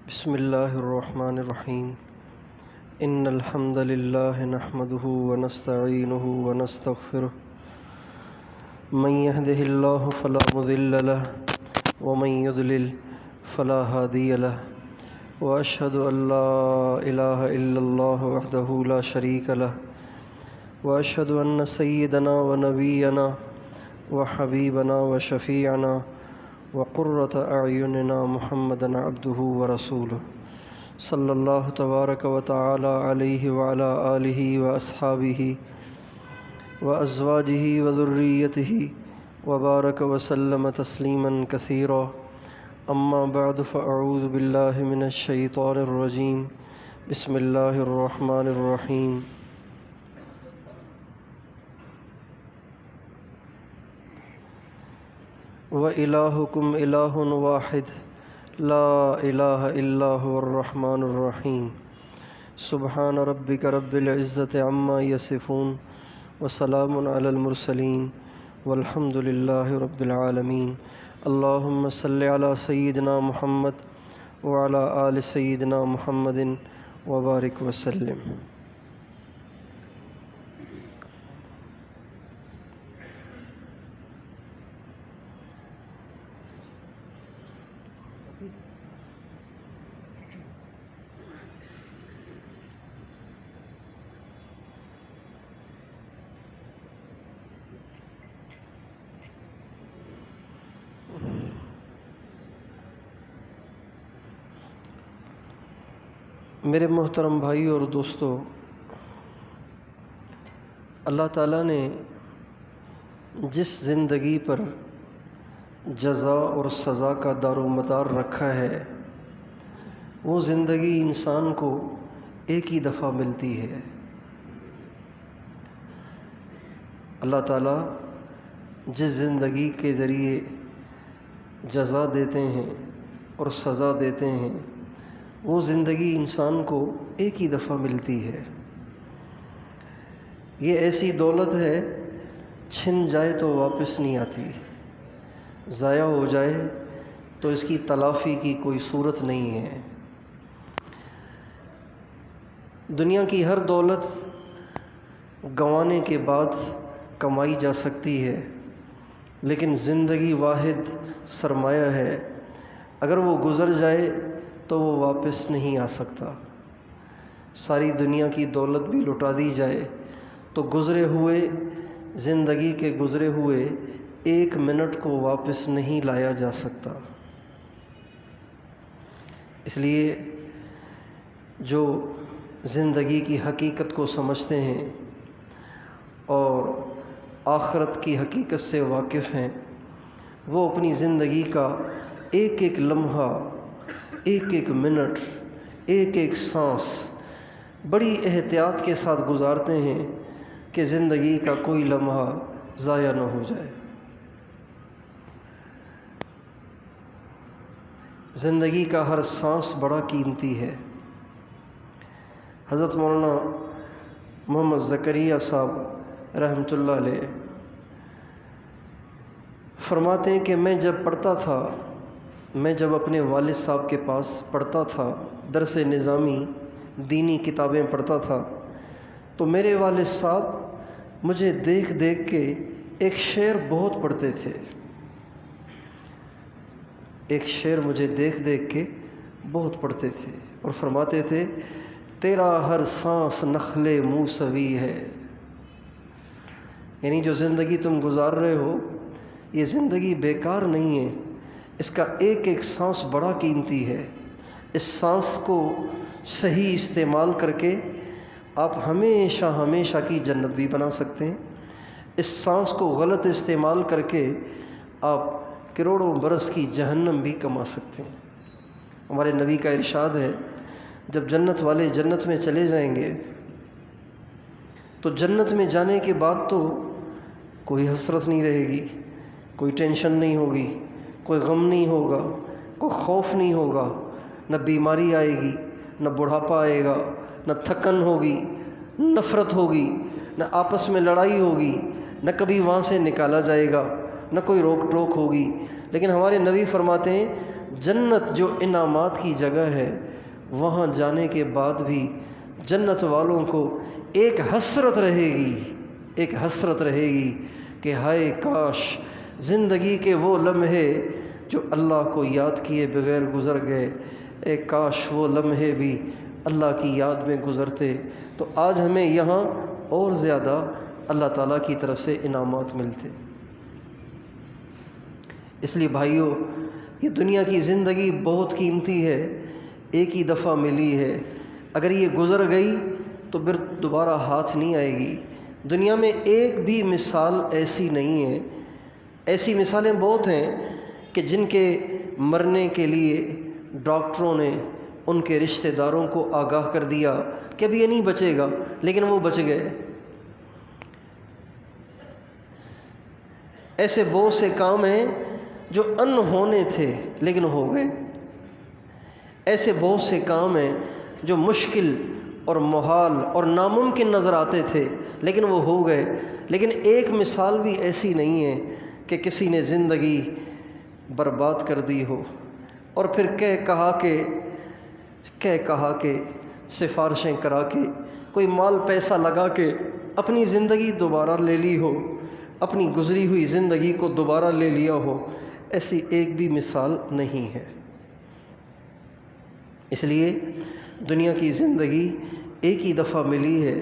بسم اللہ الرحمن الرحیم ان الحمد للہ نحمده ونستعینه ونستغفره من يهده اللہ فلا مضل له ومن يضلل فلا هادی له واشهد ان لا الہ الا اللہ وحدہ لا شریک له واشهد ان سیدنا ونبینا وحبیبنا وشفیعنا وقرۃ اعیننا محمدا عبدہ ورسولہ صلی اللہ تبارک و تعالی علیہ وعلی آلہ واصحابہ وازواجہ وذریتہ وبارک وسلم تسلیما کثیرا اما بعد فاعوذ باللہ من الشیطان الرجیم بسم اللہ الرحمن الرحیم وَإِلَٰهُكُمْ إِلَٰهٌ وَاحِدٌ لَا إِلَٰهَ إِلَّا هُوَ الرَّحْمَٰنُ الرَّحِيمُ سبحان ربك رب العزة عما يصفون وسلام على المرسلين والحمد لله رب العالمين اللهم صل على سيدنا محمد وعلى آل سيدنا محمد وبارك وسلم. میرے محترم بھائی اور دوستو، اللہ تعالیٰ نے جس زندگی پر جزا اور سزا کا دار و مدار رکھا ہے، وہ زندگی انسان کو ایک ہی دفعہ ملتی ہے. اللہ تعالیٰ جس زندگی کے ذریعے جزا دیتے ہیں اور سزا دیتے ہیں، وہ زندگی انسان کو ایک ہی دفعہ ملتی ہے. یہ ایسی دولت ہے، چھن جائے تو واپس نہیں آتی، ضائع ہو جائے تو اس کی تلافی کی کوئی صورت نہیں ہے. دنیا کی ہر دولت گنوانے کے بعد کمائی جا سکتی ہے، لیکن زندگی واحد سرمایہ ہے، اگر وہ گزر جائے تو وہ واپس نہیں آ سکتا. ساری دنیا کی دولت بھی لٹا دی جائے تو گزرے ہوئے زندگی کے گزرے ہوئے ایک منٹ کو واپس نہیں لایا جا سکتا. اس لیے جو زندگی کی حقیقت کو سمجھتے ہیں اور آخرت کی حقیقت سے واقف ہیں، وہ اپنی زندگی کا ایک ایک لمحہ، ایک ایک منٹ، ایک ایک سانس بڑی احتیاط کے ساتھ گزارتے ہیں کہ زندگی کا کوئی لمحہ ضائع نہ ہو جائے. زندگی کا ہر سانس بڑا قیمتی ہے. حضرت مولانا محمد زکریا صاحب رحمۃ اللہ علیہ فرماتے ہیں کہ میں جب اپنے والد صاحب کے پاس پڑھتا تھا، درس نظامی دینی کتابیں پڑھتا تھا، تو میرے والد صاحب مجھے دیکھ دیکھ کے ایک شعر بہت پڑھتے تھے. ایک شعر مجھے دیکھ دیکھ کے بہت پڑھتے تھے اور فرماتے تھے، تیرا ہر سانس نخل موسوی ہے. یعنی جو زندگی تم گزار رہے ہو، یہ زندگی بیکار نہیں ہے، اس کا ایک ایک سانس بڑا قیمتی ہے. اس سانس کو صحیح استعمال کر کے آپ ہمیشہ ہمیشہ کی جنت بھی بنا سکتے ہیں. اس سانس کو غلط استعمال کر کے آپ کروڑوں برس کی جہنم بھی کما سکتے ہیں. ہمارے نبی کا ارشاد ہے، جب جنت والے جنت میں چلے جائیں گے تو جنت میں جانے کے بعد تو کوئی حسرت نہیں رہے گی، کوئی ٹینشن نہیں ہوگی، کوئی غم نہیں ہوگا، کوئی خوف نہیں ہوگا، نہ بیماری آئے گی، نہ بڑھاپا آئے گا، نہ تھکن ہوگی، نفرت ہوگی، نہ آپس میں لڑائی ہوگی، نہ کبھی وہاں سے نکالا جائے گا، نہ کوئی روک ٹوک ہوگی. لیکن ہمارے نبی فرماتے ہیں جنت جو انعامات کی جگہ ہے، وہاں جانے کے بعد بھی جنت والوں کو ایک حسرت رہے گی، ایک حسرت رہے گی کہ ہائے کاش زندگی کے وہ لمحے جو اللہ کو یاد کیے بغیر گزر گئے، اے کاش وہ لمحے بھی اللہ کی یاد میں گزرتے تو آج ہمیں یہاں اور زیادہ اللہ تعالیٰ کی طرف سے انعامات ملتے۔ اس لیے بھائیوں، یہ دنیا کی زندگی بہت قیمتی ہے، ایک ہی دفعہ ملی ہے، اگر یہ گزر گئی تو پھر دوبارہ ہاتھ نہیں آئے گی۔ دنیا میں ایک بھی مثال ایسی نہیں ہے، ایسی مثالیں بہت ہیں کہ جن کے مرنے کے لیے ڈاکٹروں نے ان کے رشتہ داروں کو آگاہ کر دیا کہ اب یہ نہیں بچے گا، لیکن وہ بچ گئے۔ ایسے بہت سے کام ہیں جو انہونے تھے لیکن ہو گئے، ایسے بہت سے کام ہیں جو مشکل اور محال اور ناممکن نظر آتے تھے لیکن وہ ہو گئے۔ لیکن ایک مثال بھی ایسی نہیں ہے کہ کسی نے زندگی برباد کر دی ہو اور پھر کہا کہ سفارشیں کرا کے کوئی مال پیسہ لگا کے اپنی زندگی دوبارہ لے لی ہو، اپنی گزری ہوئی زندگی کو دوبارہ لے لیا ہو، ایسی ایک بھی مثال نہیں ہے۔ اس لیے دنیا کی زندگی ایک ہی دفعہ ملی ہے،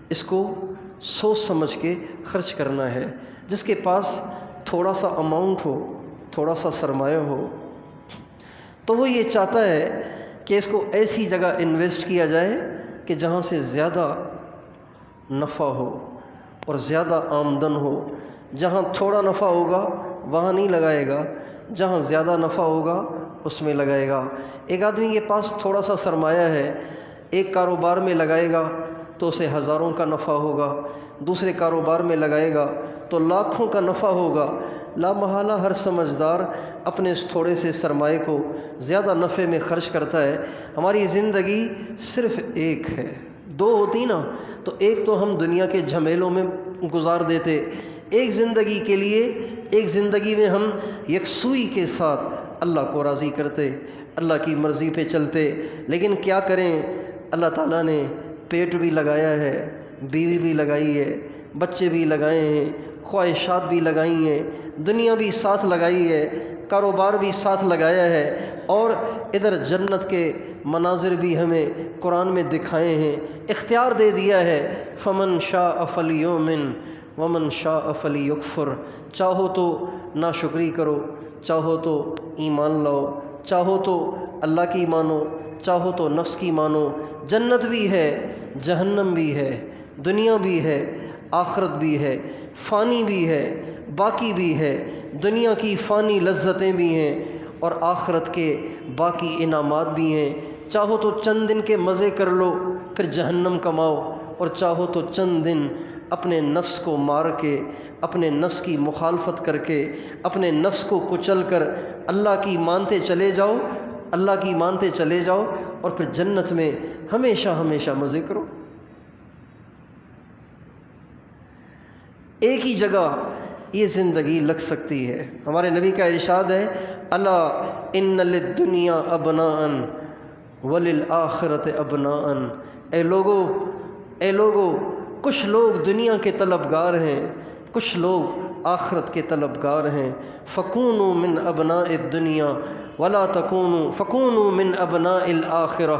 اس کو سوچ سمجھ کے خرچ کرنا ہے۔ جس کے پاس تھوڑا سا اماؤنٹ ہو، تھوڑا سا سرمایہ ہو، تو وہ یہ چاہتا ہے کہ اس کو ایسی جگہ انویسٹ کیا جائے کہ جہاں سے زیادہ نفع ہو اور زیادہ آمدن ہو۔ جہاں تھوڑا نفع ہوگا وہاں نہیں لگائے گا، جہاں زیادہ نفع ہوگا اس میں لگائے گا۔ ایک آدمی کے پاس تھوڑا سا سرمایہ ہے، ایک کاروبار میں لگائے گا تو اسے ہزاروں کا نفع ہوگا، دوسرے کاروبار میں لگائے گا تو لاکھوں کا نفع ہوگا۔ لا محالہ ہر سمجھدار اپنے اس تھوڑے سے سرمایہ کو زیادہ نفع میں خرچ کرتا ہے۔ ہماری زندگی صرف ایک ہے، دو ہوتی نا تو ایک تو ہم دنیا کے جھمیلوں میں گزار دیتے، ایک زندگی کے لیے، ایک زندگی میں ہم یکسوئی کے ساتھ اللہ کو راضی کرتے، اللہ کی مرضی پہ چلتے۔ لیکن کیا کریں، اللہ تعالیٰ نے پیٹ بھی لگایا ہے، بیوی بھی لگائی ہے، بچے بھی لگائے ہیں، خواہشات بھی لگائی ہیں، دنیا بھی ساتھ لگائی ہے، کاروبار بھی ساتھ لگایا ہے، اور ادھر جنت کے مناظر بھی ہمیں قرآن میں دکھائے ہیں، اختیار دے دیا ہے۔ فمن شاء فلیؤمن ومن شاء فلیکفر، چاہو تو ناشکری کرو، چاہو تو ایمان لاؤ، چاہو تو اللہ کی مانو، چاہو تو نفس کی مانو۔ جنت بھی ہے، جہنم بھی ہے، دنیا بھی ہے، آخرت بھی ہے، فانی بھی ہے، باقی بھی ہے۔ دنیا کی فانی لذتیں بھی ہیں اور آخرت کے باقی انعامات بھی ہیں۔ چاہو تو چند دن کے مزے کر لو پھر جہنم کماؤ، اور چاہو تو چند دن اپنے نفس کو مار کے، اپنے نفس کی مخالفت کر کے، اپنے نفس کو کچل کر اللہ کی مانتے چلے جاؤ، اللہ کی مانتے چلے جاؤ، اور پھر جنت میں ہمیشہ ہمیشہ مزے کرو۔ ایک ہی جگہ یہ زندگی لگ سکتی ہے۔ ہمارے نبی کا ارشاد ہے، الا ان للدنیا ابناء وللآخرۃ ابناء، اے لوگو کچھ لوگ دنیا کے طلبگار ہیں، کچھ لوگ آخرت کے طلبگار ہیں۔ فکونوا من ابناء الدنیا ولا تکونوا، فکونوا من ابناء الآخرہ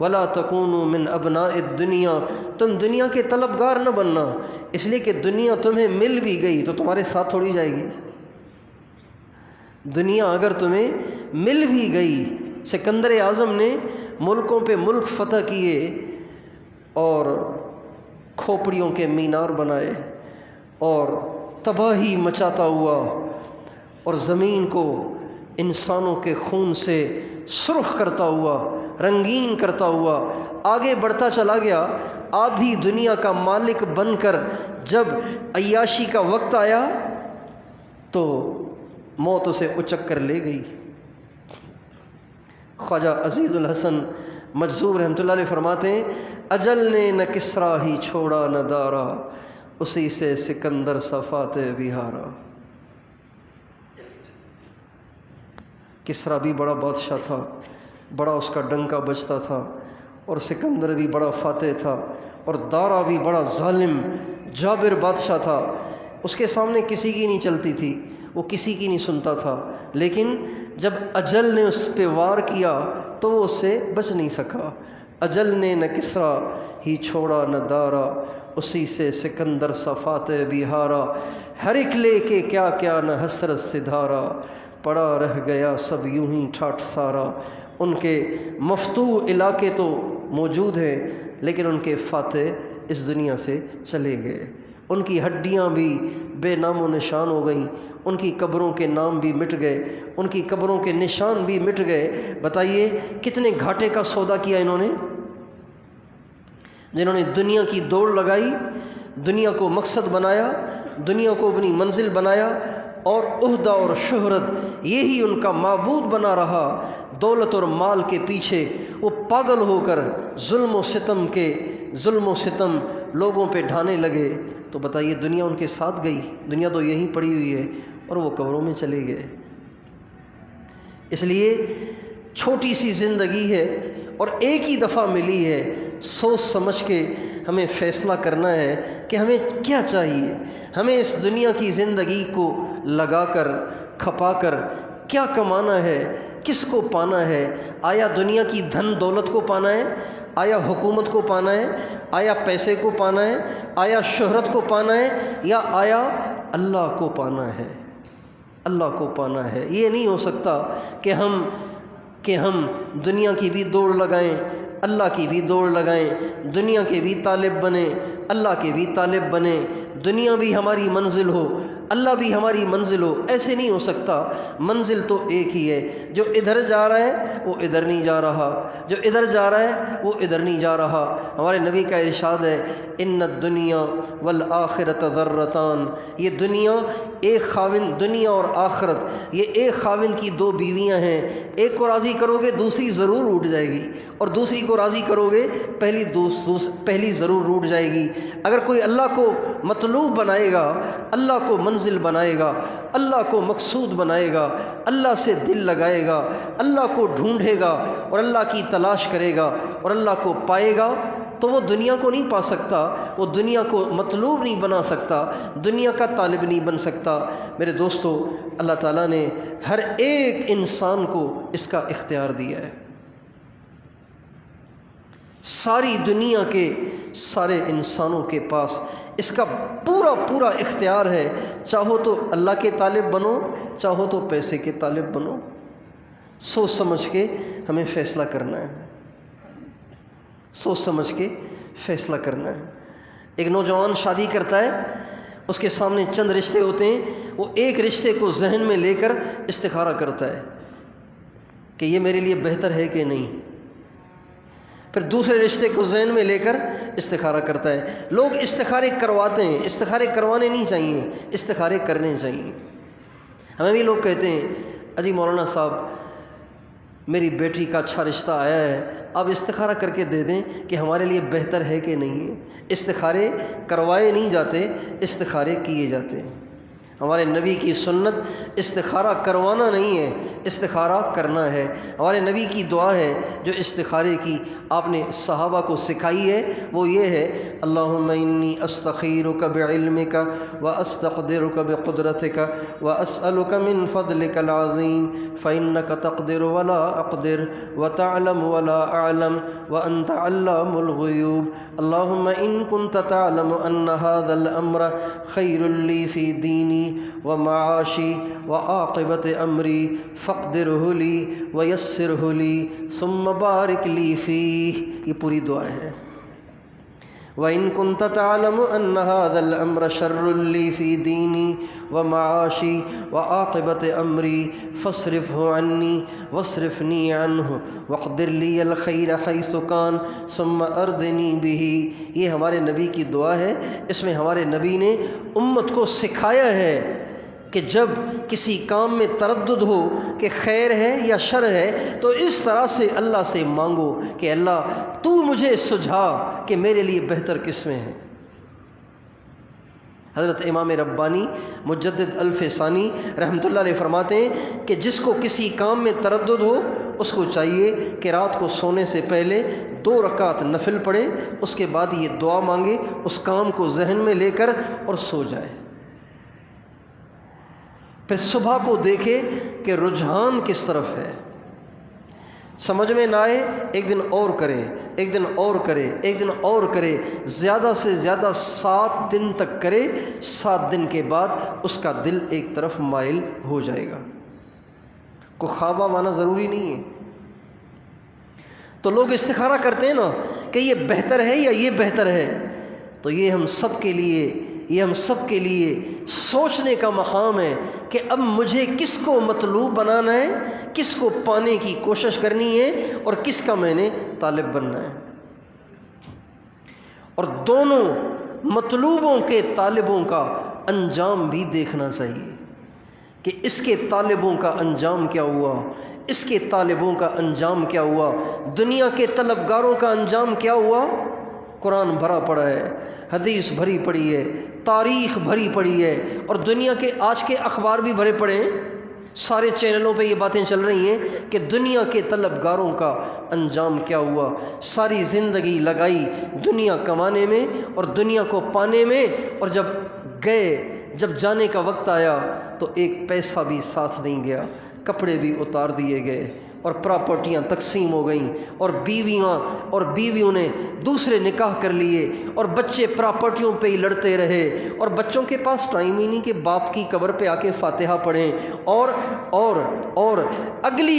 ولا تکونوا من ابناء الدنیا، تم دنیا کے طلبگار نہ بننا، اس لیے کہ دنیا تمہیں مل بھی گئی تو تمہارے ساتھ تھوڑی جائے گی۔ دنیا اگر تمہیں مل بھی گئی، سکندر اعظم نے ملکوں پہ ملک فتح کیے اور کھوپڑیوں کے مینار بنائے اور تباہی مچاتا ہوا اور زمین کو انسانوں کے خون سے سرخ کرتا ہوا، رنگین کرتا ہوا آگے بڑھتا چلا گیا۔ آدھی دنیا کا مالک بن کر جب عیاشی کا وقت آیا تو موت اسے اچک کر لے گئی۔ خواجہ عزیز الحسن مجذوب رحمۃ اللہ علیہ فرماتے ہیں، اجل نے نہ کسرا ہی چھوڑا نہ دارا، اسی سے سکندر صفات بہارا۔ کسریٰ بھی بڑا بادشاہ تھا، بڑا اس کا ڈنکا بجتا تھا، اور سکندر بھی بڑا فاتح تھا، اور دارا بھی بڑا ظالم جابر بادشاہ تھا۔ اس کے سامنے کسی کی نہیں چلتی تھی، وہ کسی کی نہیں سنتا تھا، لیکن جب اجل نے اس پہ وار کیا تو وہ اس سے بچ نہیں سکا۔ اجل نے نہ کسریٰ ہی چھوڑا نہ دارا، اسی سے سکندر سا فاتح بھی ہارا۔ ہر ایک لے کے کیا کیا نہ حسرت سے دھارا، پڑا رہ گیا سب یوں ہی ٹھاٹھ سارا۔ ان کے مفتوح علاقے تو موجود ہیں، لیکن ان کے فاتح اس دنیا سے چلے گئے، ان کی ہڈیاں بھی بے نام و نشان ہو گئیں، ان کی قبروں کے نام بھی مٹ گئے، ان کی قبروں کے نشان بھی مٹ گئے۔ بتائیے کتنے گھاٹے کا سودا کیا انہوں نے، جنہوں نے دنیا کی دوڑ لگائی، دنیا کو مقصد بنایا، دنیا کو اپنی منزل بنایا، اور عہدہ اور شہرت یہی ان کا معبود بنا رہا۔ دولت اور مال کے پیچھے وہ پاگل ہو کر ظلم و ستم لوگوں پہ ڈھانے لگے، تو بتائیے دنیا ان کے ساتھ گئی؟ دنیا تو یہیں پڑی ہوئی ہے، اور وہ قبروں میں چلے گئے۔ اس لیے چھوٹی سی زندگی ہے اور ایک ہی دفعہ ملی ہے، سوچ سمجھ کے ہمیں فیصلہ کرنا ہے کہ ہمیں کیا چاہیے، ہمیں اس دنیا کی زندگی کو لگا کر کھپا کر کیا کمانا ہے، کس کو پانا ہے۔ آیا دنیا کی دھن دولت کو پانا ہے؟ آیا حکومت کو پانا ہے؟ آیا پیسے کو پانا ہے؟ آیا شہرت کو پانا ہے؟ یا آیا اللہ کو پانا ہے؟ اللہ کو پانا ہے۔ یہ نہیں ہو سکتا کہ ہم دنیا کی بھی دوڑ لگائیں، اللہ کی بھی دوڑ لگائیں، دنیا کے بھی طالب بنیں، اللہ کے بھی طالب بنیں، دنیا بھی ہماری منزل ہو، اللہ بھی ہماری منزل ہو۔ ایسے نہیں ہو سکتا۔ منزل تو ایک ہی ہے، جو ادھر جا رہا ہے وہ ادھر نہیں جا رہا، جو ادھر جا رہا ہے وہ ادھر نہیں جا رہا۔ ہمارے نبی کا ارشاد ہے، ان الدنیا والآخرۃ ذرتان، یہ دنیا ایک خاوند، دنیا اور آخرت یہ ایک خاوند کی دو بیویاں ہیں، ایک کو راضی کرو گے دوسری ضرور اٹھ جائے گی، اور دوسری کو راضی کرو گے پہلی ضرور روٹ جائے گی۔ اگر کوئی اللہ کو مطلوب بنائے گا، اللہ کو منزل بنائے گا، اللہ کو مقصود بنائے گا، اللہ سے دل لگائے گا، اللہ کو ڈھونڈے گا اور اللہ کی تلاش کرے گا اور اللہ کو پائے گا، تو وہ دنیا کو نہیں پا سکتا، وہ دنیا کو مطلوب نہیں بنا سکتا، دنیا کا طالب نہیں بن سکتا۔ میرے دوستو، اللہ تعالیٰ نے ہر ایک انسان کو اس کا اختیار دیا ہے۔ ساری دنیا کے سارے انسانوں کے پاس اس کا پورا اختیار ہے۔ چاہو تو اللہ کے طالب بنو، چاہو تو پیسے کے طالب بنو۔ سوچ سمجھ کے ہمیں فیصلہ کرنا ہے، سوچ سمجھ کے فیصلہ کرنا ہے۔ ایک نوجوان شادی کرتا ہے، اس کے سامنے چند رشتے ہوتے ہیں، وہ ایک رشتے کو ذہن میں لے کر استخارہ کرتا ہے کہ یہ میرے لیے بہتر ہے کہ نہیں، پھر دوسرے رشتے کو ذہن میں لے کر استخارہ کرتا ہے۔ لوگ استخارے کرواتے ہیں، استخارے کروانے نہیں چاہیے، استخارے کرنے چاہیے۔ ہمیں بھی لوگ کہتے ہیں، اجی مولانا صاحب میری بیٹی کا اچھا رشتہ آیا ہے، آپ استخارہ کر کے دے دیں کہ ہمارے لیے بہتر ہے کہ نہیں ہے۔ استخارے کروائے نہیں جاتے، استخارے کیے جاتے ہیں۔ ہمارے نبی کی سنت استخارہ کروانا نہیں ہے، استخارہ کرنا ہے۔ ہمارے نبی کی دعا ہے جو استخارے کی آپ نے صحابہ کو سکھائی ہے، وہ یہ ہے، اللہم انی استخیرک بعلمک واستقدرک بقدرتک واسألک من فضلک العظیم فإنک تقدر ولا اقدر وتعلم ولا اعلم وانت علام الغیوب اللہم ان کنت تعلم ان هذا الامر خیر لی فی دینی ومعاشی وعاقبت امری فاقدرہ لی ویسرہ لی ثم بارک لی فیہ۔ یہ پوری دعا ہے۔ وَإِن كُنْتَ تَعْلَمُ أَنَّ هَذَا الْأَمْرَ شَرٌّ لِّي فِي دِينِي وَمَعَاشِي وَعَاقِبَةِ أَمْرِي فَاصْرِفْهُ عَنِّي وَاصْرِفْنِي عَنْهُ وَاقْدِرْ لِي الْخَيْرَ حَيْثُ كَانَ ثُمَّ أَرْضِنِي بِهِ۔ یہ ہمارے نبی کی دعا ہے۔ اس میں ہمارے نبی نے امت کو سکھایا ہے کہ جب کسی کام میں تردد ہو کہ خیر ہے یا شر ہے، تو اس طرح سے اللہ سے مانگو کہ اللہ تو مجھے سجھا کہ میرے لیے بہتر کس میں ہے۔ حضرت امام ربانی مجدد الف ثانی رحمۃ اللہ علیہ فرماتے ہیں کہ جس کو کسی کام میں تردد ہو اس کو چاہیے کہ رات کو سونے سے پہلے 2 رکعت نفل پڑھے، اس کے بعد یہ دعا مانگے، اس کام کو ذہن میں لے کر اور سو جائے۔ پھر صبح کو دیکھے کہ رجحان کس طرف ہے، سمجھ میں نہ آئے ایک دن اور کرے، ایک دن اور کرے، ایک دن اور کرے، زیادہ سے زیادہ 7 دن تک کرے۔ 7 دن کے بعد اس کا دل ایک طرف مائل ہو جائے گا۔ کو خوابہ مانا ضروری نہیں ہے۔ تو لوگ استخارہ کرتے ہیں نا کہ یہ بہتر ہے یا یہ بہتر ہے، تو یہ ہم سب کے لیے سوچنے کا مقام ہے کہ اب مجھے کس کو مطلوب بنانا ہے، کس کو پانے کی کوشش کرنی ہے، اور کس کا میں نے طالب بننا ہے۔ اور دونوں مطلوبوں کے طالبوں کا انجام بھی دیکھنا چاہیے کہ اس کے طالبوں کا انجام کیا ہوا، اس کے طالبوں کا انجام کیا ہوا، دنیا کے طلبگاروں کا انجام کیا ہوا۔ قرآن بھرا پڑا ہے، حدیث بھری پڑی ہے، تاریخ بھری پڑی ہے، اور دنیا کے آج کے اخبار بھی بھرے پڑے ہیں۔ سارے چینلوں پہ یہ باتیں چل رہی ہیں کہ دنیا کے طلبگاروں کا انجام کیا ہوا۔ ساری زندگی لگائی دنیا کمانے میں اور دنیا کو پانے میں، اور جب جانے کا وقت آیا تو ایک پیسہ بھی ساتھ نہیں گیا، کپڑے بھی اتار دیے گئے، اور پراپرٹیاں تقسیم ہو گئیں، اور بیویوں نے دوسرے نکاح کر لیے، اور بچے پراپرٹیوں پہ ہی لڑتے رہے، اور بچوں کے پاس ٹائم ہی نہیں کہ باپ کی قبر پہ آ کے فاتحہ پڑھیں، اور اگلی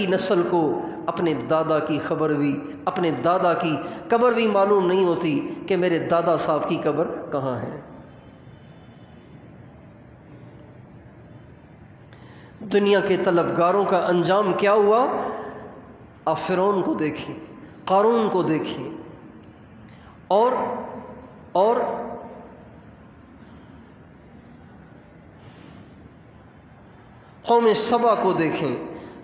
نسل کو اپنے دادا کی قبر بھی معلوم نہیں ہوتی کہ میرے دادا صاحب کی قبر کہاں ہے۔ دنیا کے طلبگاروں کا انجام کیا ہوا؟ آپ فرعون کو دیکھیں، قارون کو دیکھیں، اور قوم سبا کو دیکھیں،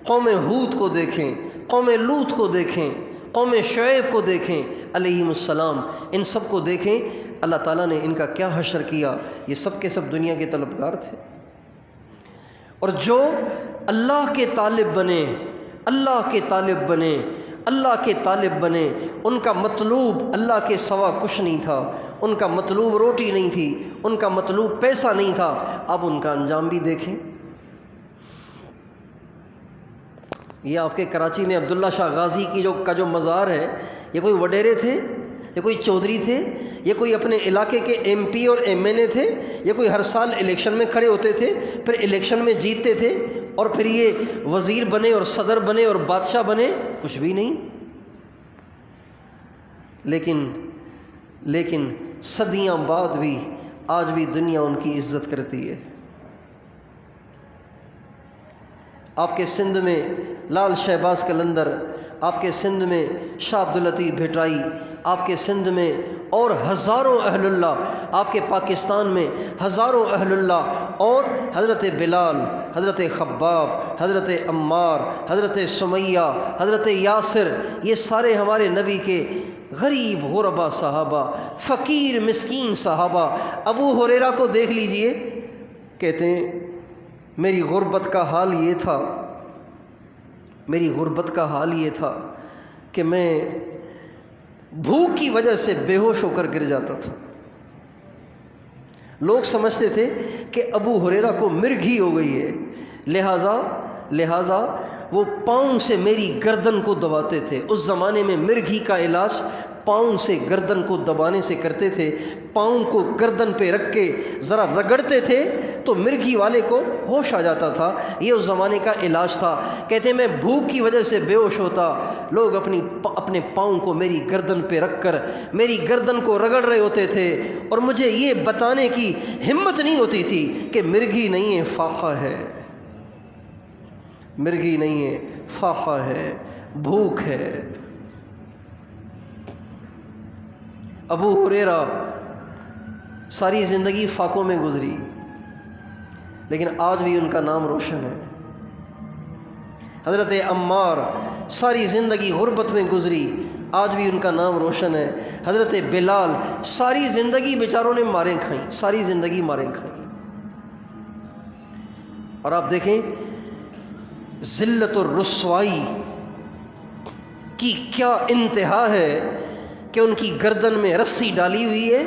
قوم ہود کو دیکھیں، قوم لوط کو دیکھیں، قوم شعیب کو دیکھیں علیہم السلام، ان سب کو دیکھیں۔ اللہ تعالیٰ نے ان کا کیا حشر کیا۔ یہ سب کے سب دنیا کے طلبگار تھے، اور جو اللہ کے طالب بنے ان کا مطلوب اللہ کے سوا کچھ نہیں تھا، ان کا مطلوب روٹی نہیں تھی، ان کا مطلوب پیسہ نہیں تھا۔ اب ان کا انجام بھی دیکھیں۔ یہ آپ کے کراچی میں عبداللہ شاہ غازی کا جو مزار ہے، یہ کوئی وڈیرے تھے، یہ کوئی چودھری تھے، یہ کوئی اپنے علاقے کے ایم پی اور ایم این اے تھے، یہ کوئی ہر سال الیکشن میں کھڑے ہوتے تھے، پھر الیکشن میں جیتتے تھے، اور پھر یہ وزیر بنے اور صدر بنے اور بادشاہ بنے؟ کچھ بھی نہیں۔ لیکن صدیاں بعد بھی آج بھی دنیا ان کی عزت کرتی ہے۔ آپ کے سندھ میں لال شہباز قلندر، آپ کے سندھ میں شاہ عبداللطیف بھٹائی، آپ کے سندھ میں اور ہزاروں اہل اللہ، آپ کے پاکستان میں ہزاروں اہل اللہ، اور حضرت بلال، حضرت خباب، حضرت عمار، حضرت سمیہ، حضرت یاسر، یہ سارے ہمارے نبی کے غریب غربا صحابہ، فقیر مسکین صحابہ۔ ابو ہریرہ کو دیکھ لیجئے، کہتے ہیں میری غربت کا حال یہ تھا کہ میں بھوک کی وجہ سے بے ہوش ہو کر گر جاتا تھا۔ لوگ سمجھتے تھے کہ ابو ہریرہ کو مرگھی ہو گئی ہے، لہٰذا وہ پاؤں سے میری گردن کو دباتے تھے۔ اس زمانے میں مرگھی کا علاج پاؤں سے گردن کو دبانے سے کرتے تھے۔ پاؤں کو گردن پہ رکھ کے ذرا رگڑتے تھے تو مرگھی والے کو ہوش آ جاتا تھا۔ یہ اس زمانے کا علاج تھا۔ کہتے میں بھوک کی وجہ سے بے ہوش ہوتا، لوگ اپنے پاؤں کو میری گردن پہ رکھ کر میری گردن کو رگڑ رہے ہوتے تھے، اور مجھے یہ بتانے کی ہمت نہیں ہوتی تھی کہ مرگھی نہیں ہے، فاقہ ہے، مرگھی نہیں ہے، فاقہ ہے، بھوک ہے۔ ابو ہریرہ ساری زندگی فاقوں میں گزری، لیکن آج بھی ان کا نام روشن ہے۔ حضرت عمار ساری زندگی غربت میں گزری، آج بھی ان کا نام روشن ہے، حضرت بلال۔ ساری زندگی بیچاروں نے ماریں کھائیں، ساری زندگی ماریں کھائیں۔ اور آپ دیکھیں ذلت اور رسوائی کی کیا انتہا ہے کہ ان کی گردن میں رسی ڈالی ہوئی ہے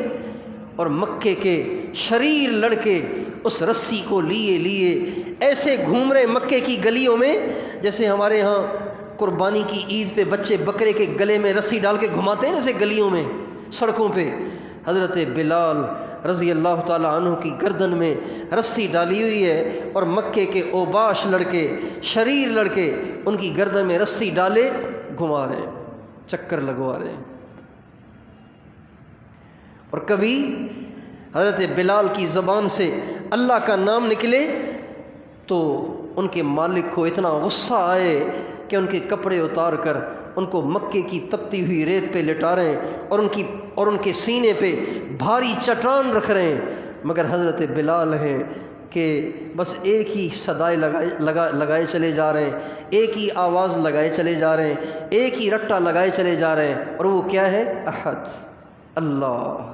اور مکے کے شریر لڑکے اس رسی کو لیے ایسے گھوم رہے مکے کی گلیوں میں جیسے ہمارے ہاں قربانی کی عید پہ بچے بکرے کے گلے میں رسی ڈال کے گھماتے ہیں، ایسے گلیوں میں سڑکوں پہ حضرت بلال رضی اللہ تعالیٰ عنہ کی گردن میں رسی ڈالی ہوئی ہے اور مکے کے اوباش لڑکے، شریر لڑکے ان کی گردن میں رسی ڈالے گھما رہے ہیں، چکر لگوا رہے ہیں۔ اور کبھی حضرت بلال کی زبان سے اللہ کا نام نکلے تو ان کے مالک کو اتنا غصہ آئے کہ ان کے کپڑے اتار کر ان کو مکے کی تپتی ہوئی ریت پہ لٹا رہے ہیں اور ان کے سینے پہ بھاری چٹان رکھ رہے ہیں، مگر حضرت بلال ہیں کہ بس ایک ہی صدائے لگائے چلے جا رہے ہیں، ایک ہی آواز لگائے چلے جا رہے ہیں، ایک ہی رٹا لگائے چلے جا رہے ہیں، اور وہ کیا ہے؟ احد، اللہ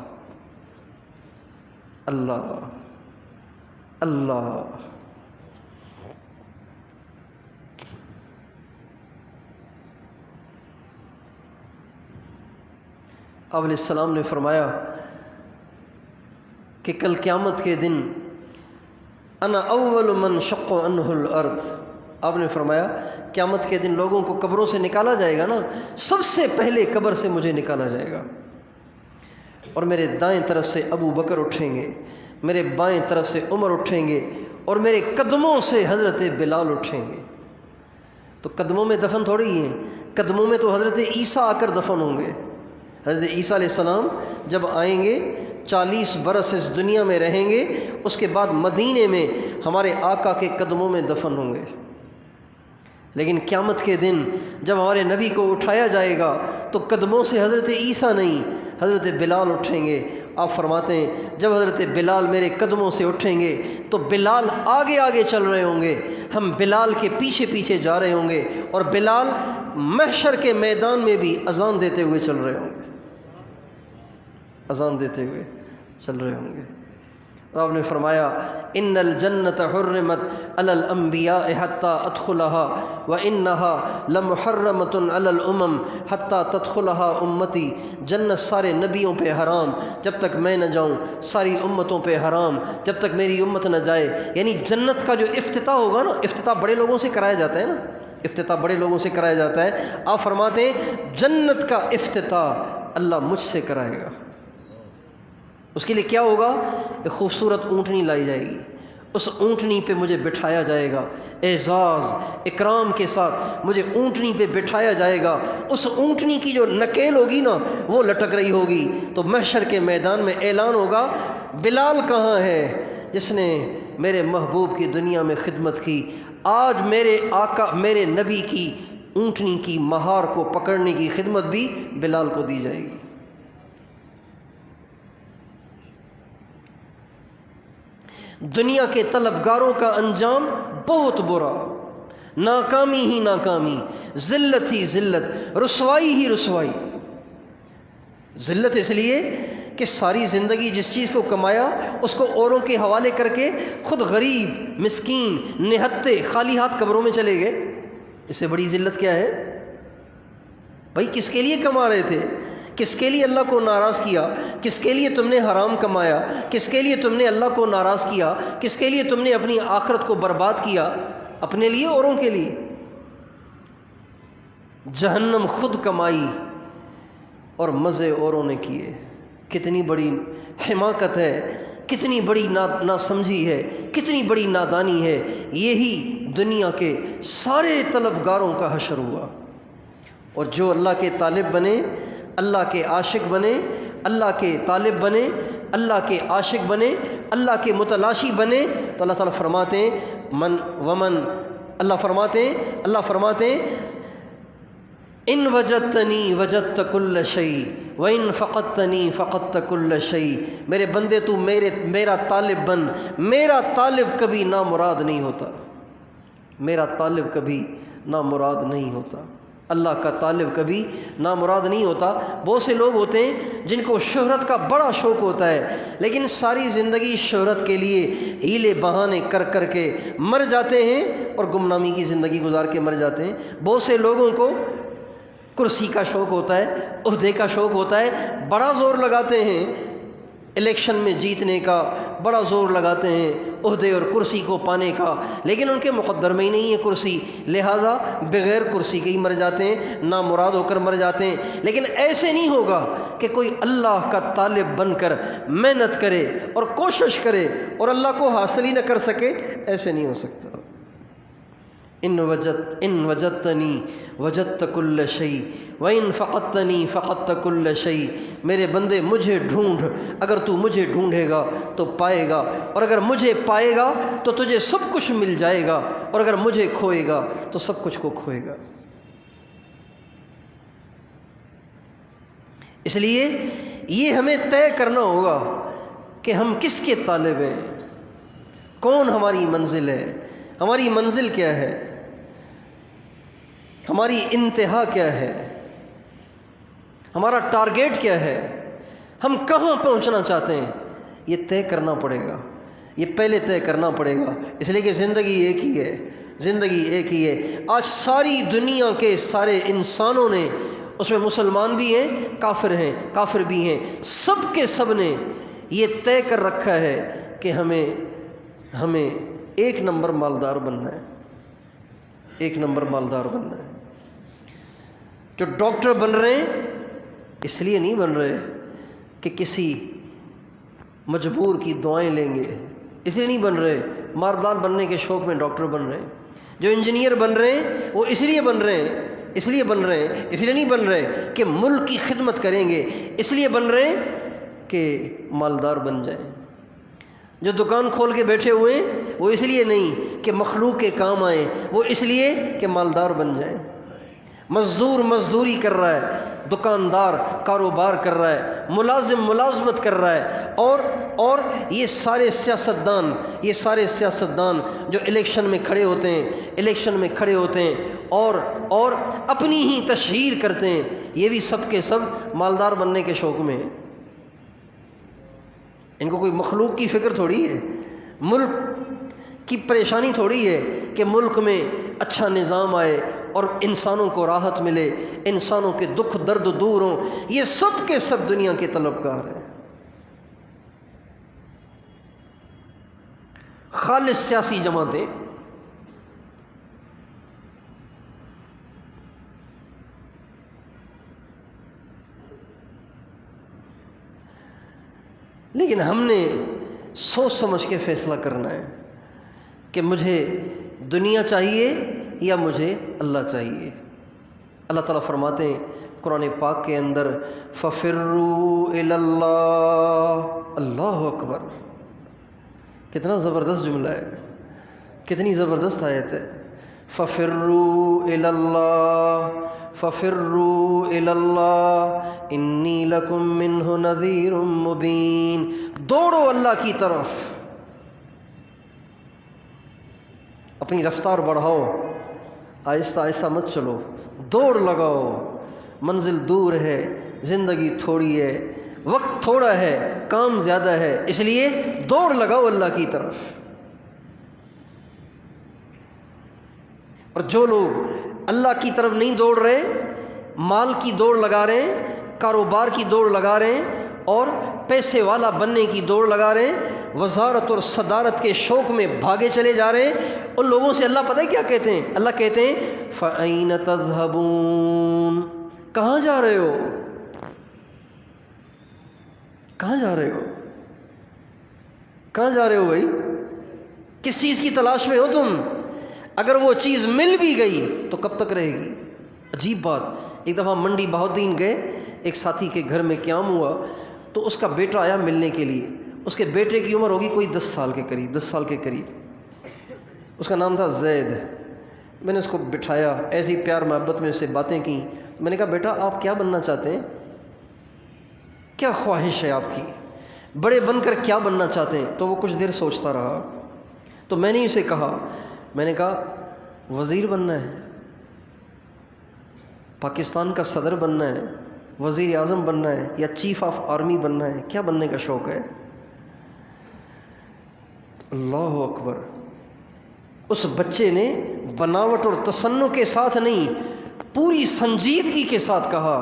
اللہ اللہ۔ آپ علیہ السلام نے فرمایا کہ کل قیامت کے دن انا اول من شق عنہ الارض، آپ نے فرمایا قیامت کے دن لوگوں کو قبروں سے نکالا جائے گا نا، سب سے پہلے قبر سے مجھے نکالا جائے گا، اور میرے دائیں طرف سے ابو بکر اٹھیں گے، میرے بائیں طرف سے عمر اٹھیں گے، اور میرے قدموں سے حضرت بلال اٹھیں گے۔ تو قدموں میں دفن تھوڑی ہیں، قدموں میں تو حضرت عیسیٰ آ کر دفن ہوں گے۔ حضرت عیسیٰ علیہ السلام جب آئیں گے 40 برس اس دنیا میں رہیں گے، اس کے بعد مدینے میں ہمارے آقا کے قدموں میں دفن ہوں گے۔ لیکن قیامت کے دن جب ہمارے نبی کو اٹھایا جائے گا تو قدموں سے حضرت عیسیٰ نہیں، حضرت بلال اٹھیں گے۔ آپ فرماتے ہیں جب حضرت بلال میرے قدموں سے اٹھیں گے تو بلال آگے آگے چل رہے ہوں گے، ہم بلال کے پیچھے پیچھے جا رہے ہوں گے، اور بلال محشر کے میدان میں بھی اذان دیتے ہوئے چل رہے ہوں گے، اذان دیتے ہوئے چل رہے ہوں گے۔ آپ نے فرمایا ان الجنت حرمت علی الانبیاء حتی ادخلها وانها لمحرمۃ علی الامم حتی تدخلها امتی، جنت سارے نبیوں پہ حرام جب تک میں نہ جاؤں، ساری امتوں پہ حرام جب تک میری امت نہ جائے۔ یعنی جنت کا جو افتتاح ہوگا نا، افتتاح بڑے لوگوں سے کرایا جاتا ہے نا، افتتاح بڑے لوگوں سے کرایا جاتا ہے۔ آپ فرماتے ہیں جنت کا افتتاح اللہ مجھ سے کرائے گا۔ اس کے لیے کیا ہوگا؟ ایک خوبصورت اونٹنی لائی جائے گی، اس اونٹنی پہ مجھے بٹھایا جائے گا، اعزاز اکرام کے ساتھ مجھے اونٹنی پہ بٹھایا جائے گا۔ اس اونٹنی کی جو نکیل ہوگی نا وہ لٹک رہی ہوگی، تو محشر کے میدان میں اعلان ہوگا بلال کہاں ہے جس نے میرے محبوب کی دنیا میں خدمت کی؟ آج میرے آقا میرے نبی کی اونٹنی کی مہار کو پکڑنے کی خدمت بھی بلال کو دی جائے گی۔ دنیا کے طلبگاروں کا انجام بہت برا، ناکامی ہی ناکامی، ذلت ہی ذلت، رسوائی ہی رسوائی۔ ذلت اس لیے کہ ساری زندگی جس چیز کو کمایا اس کو اوروں کے حوالے کر کے خود غریب مسکین نہتے خالی ہاتھ قبروں میں چلے گئے۔ اس سے بڑی ذلت کیا ہے بھائی؟ کس کے لیے کما رہے تھے؟ کس کے لیے اللہ کو ناراض کیا؟ کس کے لیے تم نے حرام کمایا؟ کس کے لیے تم نے اللہ کو ناراض کیا؟ کس کے لیے تم نے اپنی آخرت کو برباد کیا؟ اپنے لیے، اوروں کے لیے؟ جہنم خود کمائی اور مزے اوروں نے کیے۔ کتنی بڑی حماقت ہے، کتنی بڑی ناسمجھی ہے، کتنی بڑی نادانی ہے۔ یہی دنیا کے سارے طلبگاروں کا حشر ہوا، اور جو اللہ کے طالب بنے، اللہ کے عاشق بنے، اللہ کے طالب بنے، اللہ کے عاشق بنے، اللہ کے متلاشی بنے، تو اللہ تعالیٰ فرماتے ہیں اللہ فرماتے ہیں ان وجدتنی وجدت کل شیء وان فقدتنی فقدت کل شیء۔ میرے بندے تو میرا طالب بن۔ میرا طالب کبھی نامراد نہیں ہوتا، میرا طالب کبھی نامراد نہیں ہوتا۔ اللہ کا طالب کبھی نامراد نہیں ہوتا۔ بہت سے لوگ ہوتے ہیں جن کو شہرت کا بڑا شوق ہوتا ہے، لیکن ساری زندگی شہرت کے لیے ہیلے بہانے کر کر کے مر جاتے ہیں اور گمنامی کی زندگی گزار کے مر جاتے ہیں۔ بہت سے لوگوں کو کرسی کا شوق ہوتا ہے، عہدے کا شوق ہوتا ہے، بڑا زور لگاتے ہیں الیکشن میں جیتنے کا، بڑا زور لگاتے ہیں عہدے اور کرسی کو پانے کا، لیکن ان کے مقدر میں ہی نہیں ہے کرسی، لہٰذا بغیر کرسی کے ہی مر جاتے ہیں، نامراد ہو کر مر جاتے ہیں۔ لیکن ایسے نہیں ہوگا کہ کوئی اللہ کا طالب بن کر محنت کرے اور کوشش کرے اور اللہ کو حاصل ہی نہ کر سکے، ایسے نہیں ہو سکتا۔ ان وجدتنی وجدت کل شیء وان فقدتنی فقدت کل شیء، میرے بندے مجھے ڈھونڈ، اگر تو مجھے ڈھونڈے گا تو پائے گا، اور اگر مجھے پائے گا تو تجھے سب کچھ مل جائے گا، اور اگر مجھے کھوئے گا تو سب کچھ کو کھوئے گا۔ اس لیے یہ ہمیں طے کرنا ہوگا کہ ہم کس کے طالب ہیں، کون ہماری منزل ہے، ہماری منزل کیا ہے، ہماری انتہا کیا ہے، ہمارا ٹارگیٹ کیا ہے، ہم کہاں پہنچنا چاہتے ہیں۔ یہ طے کرنا پڑے گا، یہ پہلے طے کرنا پڑے گا، اس لیے کہ زندگی ایک ہی ہے، زندگی ایک ہی ہے۔ آج ساری دنیا کے سارے انسانوں نے، اس میں مسلمان بھی ہیں، کافر بھی ہیں، سب کے سب نے یہ طے کر رکھا ہے کہ ہمیں ایک نمبر مالدار بننا ہے، ایک نمبر مالدار بننا ہے۔ جو ڈاکٹر بن رہے ہیں اس لیے نہیں بن رہے کہ کسی مجبور کی دعائیں لیں گے، اس لیے نہیں بن رہے مالدار بننے کے شوق میں ڈاکٹر بن رہے ہیں۔ جو انجینئر بن رہے ہیں وہ اس لیے بن رہے ہیں، اس لیے نہیں بن رہے کہ ملک کی خدمت کریں گے، اس لیے بن رہے ہیں کہ مالدار بن جائیں۔ جو دکان کھول کے بیٹھے ہوئے ہیں وہ اس لیے نہیں کہ مخلوق کے کام آئیں، وہ اس لیے کہ مالدار بن جائیں۔ مزدور مزدوری کر رہا ہے، دکاندار کاروبار کر رہا ہے، ملازم ملازمت کر رہا ہے، اور یہ سارے سیاستدان جو الیکشن میں کھڑے ہوتے ہیں اور اپنی ہی تشہیر کرتے ہیں، یہ بھی سب کے سب مالدار بننے کے شوق میں ہیں۔ ان کو کوئی مخلوق کی فکر تھوڑی ہے، ملک کی پریشانی تھوڑی ہے کہ ملک میں اچھا نظام آئے اور انسانوں کو راحت ملے، انسانوں کے دکھ درد دور ہوں۔ یہ سب کے سب دنیا کے طلبگار ہیں، خالص سیاسی جماعتیں۔ لیکن ہم نے سوچ سمجھ کے فیصلہ کرنا ہے کہ مجھے دنیا چاہیے یا مجھے اللہ چاہیے۔ اللہ تعالیٰ فرماتے ہیں قرآن پاک کے اندر فَفِرُّوا إِلَى اللَّهِ، اللہ اکبر، کتنا زبردست جملہ ہے، کتنی زبردست آیت ہے۔ فَفِرُّوا إِلَى اللَّهِ فَفِرُّوا إِلَى اللَّهِ إِنِّي لَكُم مِّنْهُ نَذِيرٌ مُّبِينٌ، دوڑو اللہ کی طرف، اپنی رفتار بڑھاؤ، آہستہ آہستہ مت چلو، دوڑ لگاؤ، منزل دور ہے، زندگی تھوڑی ہے، وقت تھوڑا ہے، کام زیادہ ہے، اس لیے دوڑ لگاؤ اللہ کی طرف۔ اور جو لوگ اللہ کی طرف نہیں دوڑ رہے، مال کی دوڑ لگا رہے ہیں، کاروبار کی دوڑ لگا رہے ہیں اور پیسے والا بننے کی دوڑ لگا رہے ہیں، وزارت اور صدارت کے شوق میں بھاگے چلے جا رہے ہیں، ان لوگوں سے اللہ پتہ ہے کیا کہتے ہیں؟ اللہ کہتے ہیں فَأَيْنَ تَذْهَبُونَ، کہاں جا رہے ہو؟ کہاں جا رہے ہو؟ کہاں جا رہے ہو بھائی؟ کس چیز کی تلاش میں ہو تم؟ اگر وہ چیز مل بھی گئی تو کب تک رہے گی؟ عجیب بات، ایک دفعہ منڈی بہاؤالدین گئے، ایک ساتھی کے گھر میں قیام ہوا تو اس کا بیٹا آیا ملنے کے لیے۔ اس کے بیٹے کی عمر ہوگی کوئی 10 سال کے قریب، اس کا نام تھا زید۔ میں نے اس کو بٹھایا، ایسی پیار محبت میں اس سے باتیں کی۔ میں نے کہا بیٹا آپ کیا بننا چاہتے ہیں؟ کیا خواہش ہے آپ کی؟ بڑے بن کر کیا بننا چاہتے ہیں؟ تو وہ کچھ دیر سوچتا رہا، تو میں نے اسے کہا، میں نے کہا وزیر بننا ہے۔ پاکستان کا صدر بننا ہے، وزیر اعظم بننا ہے، یا چیف آف آرمی بننا ہے؟ کیا بننے کا شوق ہے؟ اللہ اکبر! اس بچے نے بناوٹ اور تصنع کے ساتھ نہیں، پوری سنجیدگی کے ساتھ کہا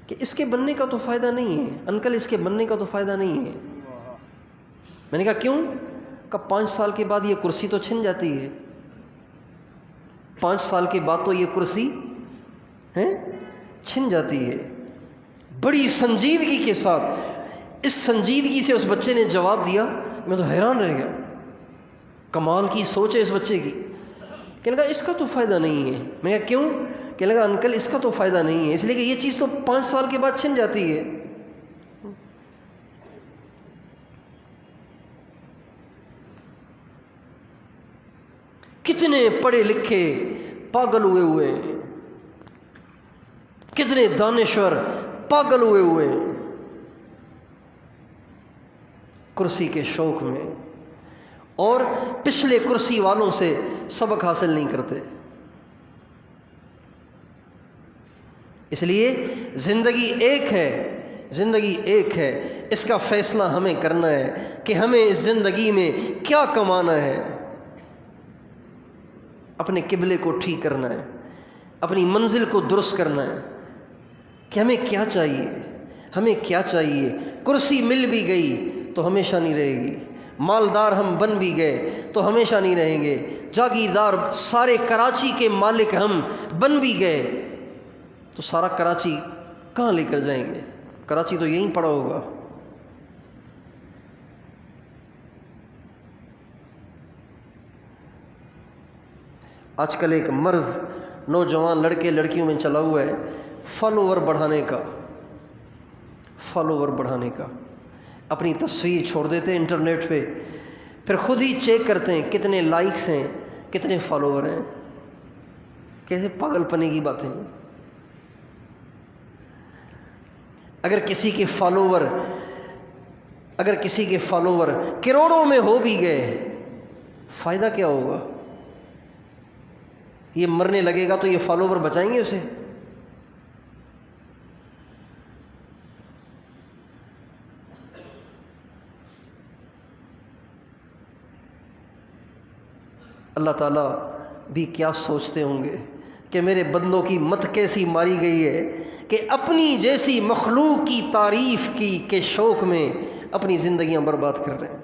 کہ اس کے بننے کا تو فائدہ نہیں ہے انکل، اس کے بننے کا تو فائدہ نہیں ہے۔ میں نے کہا کیوں؟ کہ 5 سال کے بعد یہ کرسی تو چھن جاتی ہے، 5 سال کے بعد تو یہ کرسی چھن جاتی ہے۔ بڑی سنجیدگی کے ساتھ، اس سنجیدگی سے اس بچے نے جواب دیا، میں تو حیران رہ گیا، کمال کی سوچ ہے اس بچے کی۔ کہنے لگا اس کا تو فائدہ نہیں ہے۔ میں نے کہا کیوں؟ کہنے لگا انکل اس کا تو فائدہ نہیں ہے، اس لیے کہ یہ چیز تو 5 سال کے بعد چھن جاتی ہے۔ کتنے پڑھے لکھے پاگل ہوئے ہوئے ہیں، کتنے دانشور پاگل ہوئے ہوئے ہیں کرسی کے شوق میں، اور پچھلے کرسی والوں سے سبق حاصل نہیں کرتے۔ اس لیے زندگی ایک ہے، زندگی ایک ہے، اس کا فیصلہ ہمیں کرنا ہے کہ ہمیں اس زندگی میں کیا کمانا ہے۔ اپنے قبلے کو ٹھیک کرنا ہے، اپنی منزل کو درست کرنا ہے کہ ہمیں کیا چاہیے، ہمیں کیا چاہیے۔ کرسی مل بھی گئی تو ہمیشہ نہیں رہے گی، مالدار ہم بن بھی گئے تو ہمیشہ نہیں رہیں گے، جاگیردار سارے کراچی کے مالک ہم بن بھی گئے تو سارا کراچی کہاں لے کر جائیں گے؟ کراچی تو یہیں پڑا ہوگا۔ آج کل ایک مرض نوجوان لڑکے لڑکیوں میں چلا ہوا ہے، فالوور بڑھانے کا، فالوور بڑھانے کا۔ اپنی تصویر چھوڑ دیتے ہیں انٹرنیٹ پہ، پھر خود ہی چیک کرتے ہیں کتنے لائکس ہیں، کتنے فالوور ہیں۔ کیسے پاگل پنے کی باتیں ہیں۔ اگر کسی کے فالوور کروڑوں میں ہو بھی گئے، فائدہ کیا ہوگا؟ یہ مرنے لگے گا تو یہ فالوور بچائیں گے اسے؟ اللہ تعالیٰ بھی کیا سوچتے ہوں گے کہ میرے بندوں کی مت کیسی ماری گئی ہے کہ اپنی جیسی مخلوق کی تعریف کے شوق میں اپنی زندگیاں برباد کر رہے ہیں،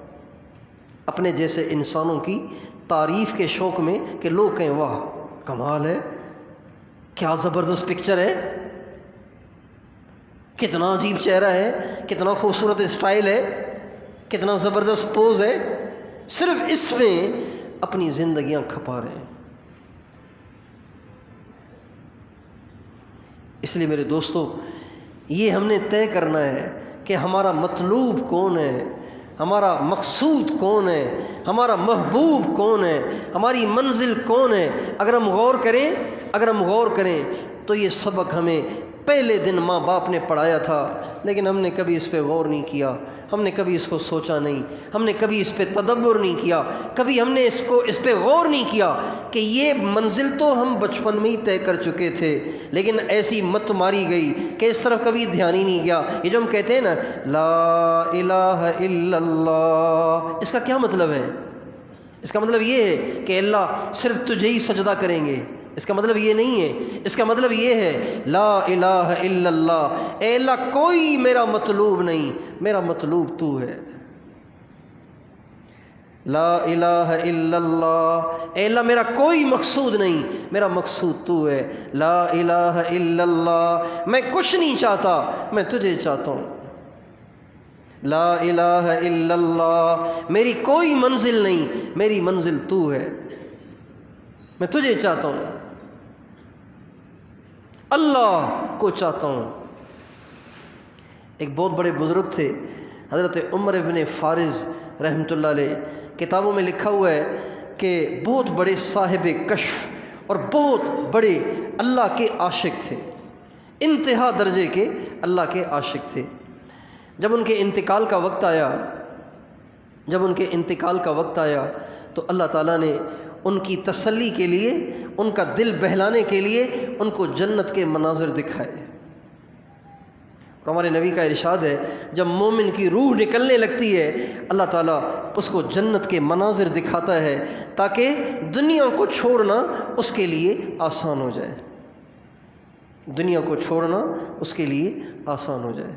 اپنے جیسے انسانوں کی تعریف کے شوق میں کہ لوگ کہیں واہ کمال ہے، کیا زبردست پکچر ہے، کتنا عجیب چہرہ ہے، کتنا خوبصورت اسٹائل ہے، کتنا زبردست پوز ہے، صرف اس میں اپنی زندگیاں کھپا رہے ہیں۔ اس لیے میرے دوستو، یہ ہم نے طے کرنا ہے کہ ہمارا مطلوب کون ہے، ہمارا مقصود کون ہے، ہمارا محبوب کون ہے، ہماری منزل کون ہے۔ اگر ہم غور کریں تو یہ سبق ہمیں پہلے دن ماں باپ نے پڑھایا تھا، لیکن ہم نے کبھی اس پہ غور نہیں کیا، ہم نے کبھی اس کو سوچا نہیں، ہم نے کبھی اس پہ تدبر نہیں کیا، کبھی ہم نے اس پہ غور نہیں کیا کہ یہ منزل تو ہم بچپن میں ہی طے کر چکے تھے، لیکن ایسی مت ماری گئی کہ اس طرف کبھی دھیان ہی نہیں گیا۔ یہ جو ہم کہتے ہیں نا لا الہ الا اللہ، اس کا کیا مطلب ہے؟ اس کا مطلب یہ ہے کہ اللہ صرف تجھے ہی سجدہ کریں گے، اس کا مطلب یہ نہیں ہے۔ اس کا مطلب یہ ہے لا الہ الا اللہ، اے اللہ کوئی میرا مطلوب نہیں، میرا مطلوب تو ہے۔ لا الہ الا اللہ، اے اللہ میرا کوئی مقصود نہیں، میرا مقصود تو ہے۔ لا الہ الا اللہ، میں کچھ نہیں چاہتا، میں تجھے چاہتا ہوں۔ لا الہ الا اللہ، میری کوئی منزل نہیں، میری منزل تو ہے، میں تجھے چاہتا ہوں، اللہ کو چاہتا ہوں۔ ایک بہت بڑے بزرگ تھے حضرت عمر ابن فارز رحمۃ اللہ علیہ، کتابوں میں لکھا ہوا ہے کہ بہت بڑے صاحب کشف اور بہت بڑے اللہ کے عاشق تھے، انتہا درجے کے اللہ کے عاشق تھے۔ جب ان کے انتقال کا وقت آیا تو اللہ تعالیٰ نے ان کی تسلی کے لیے، ان کا دل بہلانے کے لیے ان کو جنت کے مناظر دکھائے۔ اور ہمارے نبی کا ارشاد ہے جب مومن کی روح نکلنے لگتی ہے اللہ تعالیٰ اس کو جنت کے مناظر دکھاتا ہے تاکہ دنیا کو چھوڑنا اس کے لیے آسان ہو جائے، دنیا کو چھوڑنا اس کے لیے آسان ہو جائے۔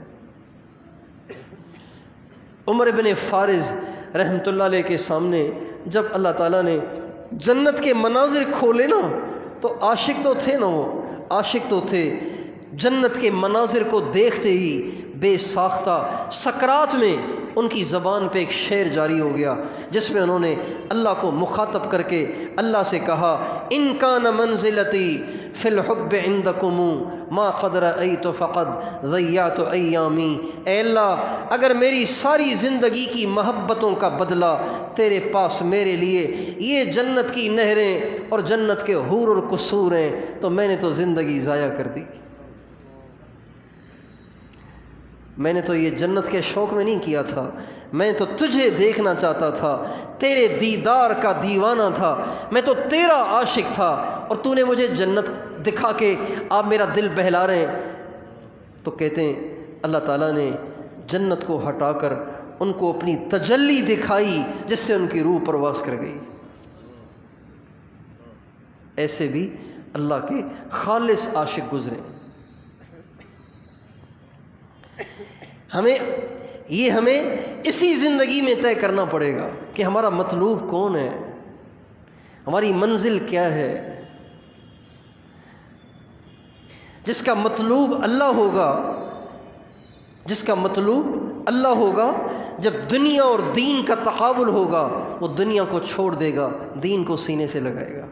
عمر بن فارز رحمۃ اللہ علیہ کے سامنے جب اللہ تعالیٰ نے جنت کے مناظر کھولے نا تو عاشق تو تھے نا، وہ عاشق تو تھے، جنت کے مناظر کو دیکھتے ہی بے ساختہ سکرات میں ان کی زبان پہ ایک شعر جاری ہو گیا جس میں انہوں نے اللہ کو مخاطب کر کے اللہ سے کہا ان کان منزلتی فی الحب عندکم ما قد رأیت فقد ضیعت ایامی، اے اللہ اگر میری ساری زندگی کی محبتوں کا بدلہ تیرے پاس میرے لیے یہ جنت کی نہریں اور جنت کے حور اور قصور ہیں تو میں نے تو زندگی ضائع کر دی، میں نے تو یہ جنت کے شوق میں نہیں کیا تھا، میں تو تجھے دیکھنا چاہتا تھا، تیرے دیدار کا دیوانہ تھا، میں تو تیرا عاشق تھا اور تو نے مجھے جنت دکھا کے آپ میرا دل بہلا رہے ہیں۔ تو کہتے ہیں اللہ تعالیٰ نے جنت کو ہٹا کر ان کو اپنی تجلی دکھائی جس سے ان کی روح پرواز کر گئی۔ ایسے بھی اللہ کے خالص عاشق گزرے۔ ہمیں اسی زندگی میں طے کرنا پڑے گا کہ ہمارا مطلوب کون ہے، ہماری منزل کیا ہے۔ جس کا مطلوب اللہ ہوگا، جس کا مطلوب اللہ ہوگا، جب دنیا اور دین کا تقابل ہوگا وہ دنیا کو چھوڑ دے گا، دین کو سینے سے لگائے گا۔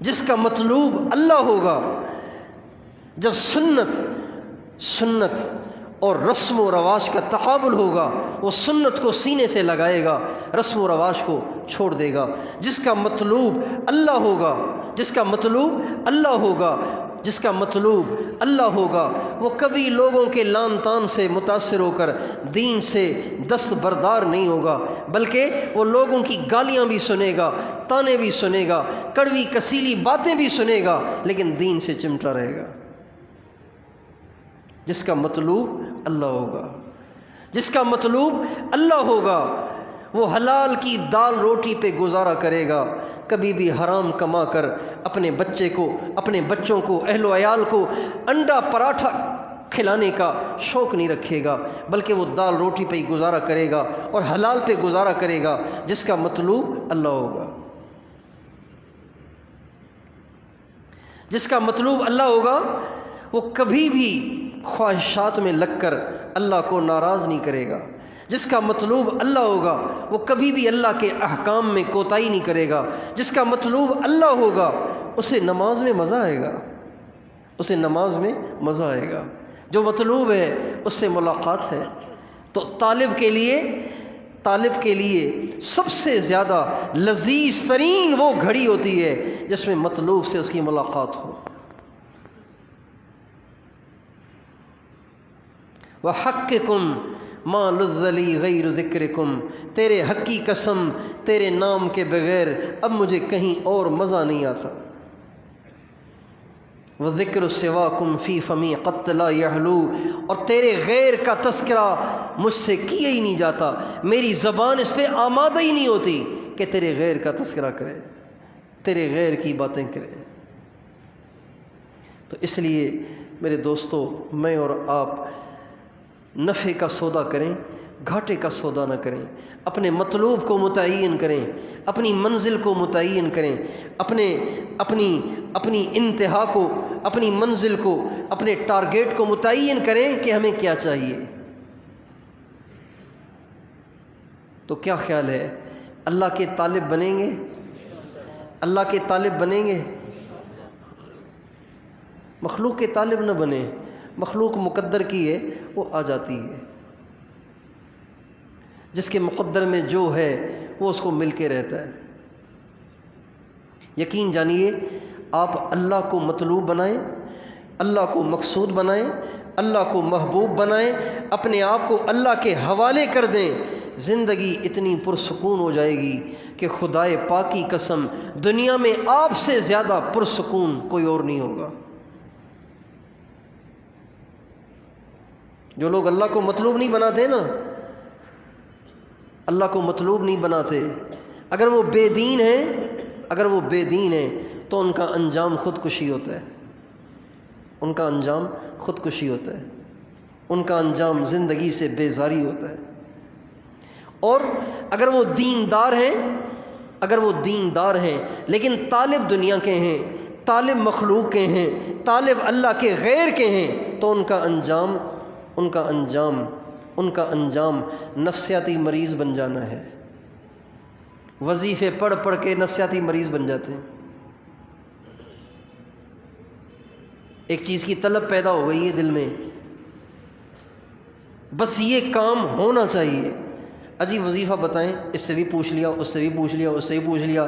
جس کا مطلوب اللہ ہوگا، جب سنت اور رسم و رواج کا تقابل ہوگا وہ سنت کو سینے سے لگائے گا، رسم و رواج کو چھوڑ دے گا۔ جس کا مطلوب اللہ ہوگا، جس کا مطلوب اللہ ہوگا، جس کا مطلوب اللہ ہوگا وہ کبھی لوگوں کے لان تان سے متاثر ہو کر دین سے دست بردار نہیں ہوگا، بلکہ وہ لوگوں کی گالیاں بھی سنے گا، تانے بھی سنے گا، کڑوی کسیلی باتیں بھی سنے گا، لیکن دین سے چمٹا رہے گا۔ جس کا مطلوب اللہ ہوگا، جس کا مطلوب اللہ ہوگا وہ حلال کی دال روٹی پہ گزارا کرے گا، کبھی بھی حرام کما کر اپنے بچوں کو اہل و عیال کو انڈا پراٹھا کھلانے کا شوق نہیں رکھے گا، بلکہ وہ دال روٹی پہ ہی گزارا کرے گا اور حلال پہ گزارا کرے گا، جس کا مطلوب اللہ ہوگا۔ جس کا مطلوب اللہ ہوگا وہ کبھی بھی خواہشات میں لگ کر اللہ کو ناراض نہیں کرے گا۔ جس کا مطلوب اللہ ہوگا وہ کبھی بھی اللہ کے احکام میں کوتاہی نہیں کرے گا۔ جس کا مطلوب اللہ ہوگا اسے نماز میں مزہ آئے گا، اسے نماز میں مزہ آئے گا۔ جو مطلوب ہے اس سے ملاقات ہے، تو طالب کے لیے سب سے زیادہ لذیذ ترین وہ گھڑی ہوتی ہے جس میں مطلوب سے اس کی ملاقات ہو۔ وَحَقِّكُمْ مَا لُذَّ لِي غَيْرُ ذِكْرِكُمْ، تیرے حق کی قسم تیرے نام کے بغیر اب مجھے کہیں اور مزہ نہیں آتا۔ وَذِكْرُ سِوَاكُمْ فِي فَمِي قَدْ لَا يَحْلُو، اور تیرے غیر کا تذکرہ مجھ سے کیا ہی نہیں جاتا، میری زبان اس پہ آمادہ ہی نہیں ہوتی کہ تیرے غیر کا تذکرہ کرے، تیرے غیر کی باتیں کرے۔ تو اس لیے میرے دوستو، میں اور آپ نفع کا سودا کریں، گھاٹے کا سودا نہ کریں، اپنے مطلوب کو متعین کریں، اپنی منزل کو متعین کریں، اپنی انتہا کو، اپنی منزل کو، اپنے ٹارگیٹ کو متعین کریں کہ ہمیں کیا چاہیے۔ تو کیا خیال ہے، اللہ کے طالب بنیں گے؟ اللہ کے طالب بنیں گے؟ مخلوق کے طالب نہ بنیں، مخلوق مقدر کی ہے وہ آ جاتی ہے، جس کے مقدر میں جو ہے وہ اس کو مل کے رہتا ہے۔ یقین جانیے، آپ اللہ کو مطلوب بنائیں، اللہ کو مقصود بنائیں، اللہ کو محبوب بنائیں، اپنے آپ کو اللہ کے حوالے کر دیں، زندگی اتنی پرسکون ہو جائے گی کہ خدائے پاک کی قسم دنیا میں آپ سے زیادہ پرسکون کوئی اور نہیں ہوگا۔ جو لوگ اللہ کو مطلوب نہیں بناتے نا، اللہ کو مطلوب نہیں بناتے، اگر وہ بے دین ہیں تو ان کا انجام خودکشی ہوتا ہے، ان کا انجام خودکشی ہوتا ہے، ان کا انجام زندگی سے بیزاری ہوتا ہے۔ اور اگر وہ دیندار ہیں لیکن طالب دنیا کے ہیں، طالب مخلوق کے ہیں، طالب اللہ کے غیر کے ہیں، تو ان کا انجام نفسیاتی مریض بن جانا ہے۔ وظیفے پڑھ پڑھ کے نفسیاتی مریض بن جاتے ہیں۔ ایک چیز کی طلب پیدا ہو گئی ہے دل میں، بس یہ کام ہونا چاہیے۔ اجی وظیفہ بتائیں، اس سے بھی پوچھ لیا، اس سے بھی پوچھ لیا، اس سے بھی پوچھ لیا،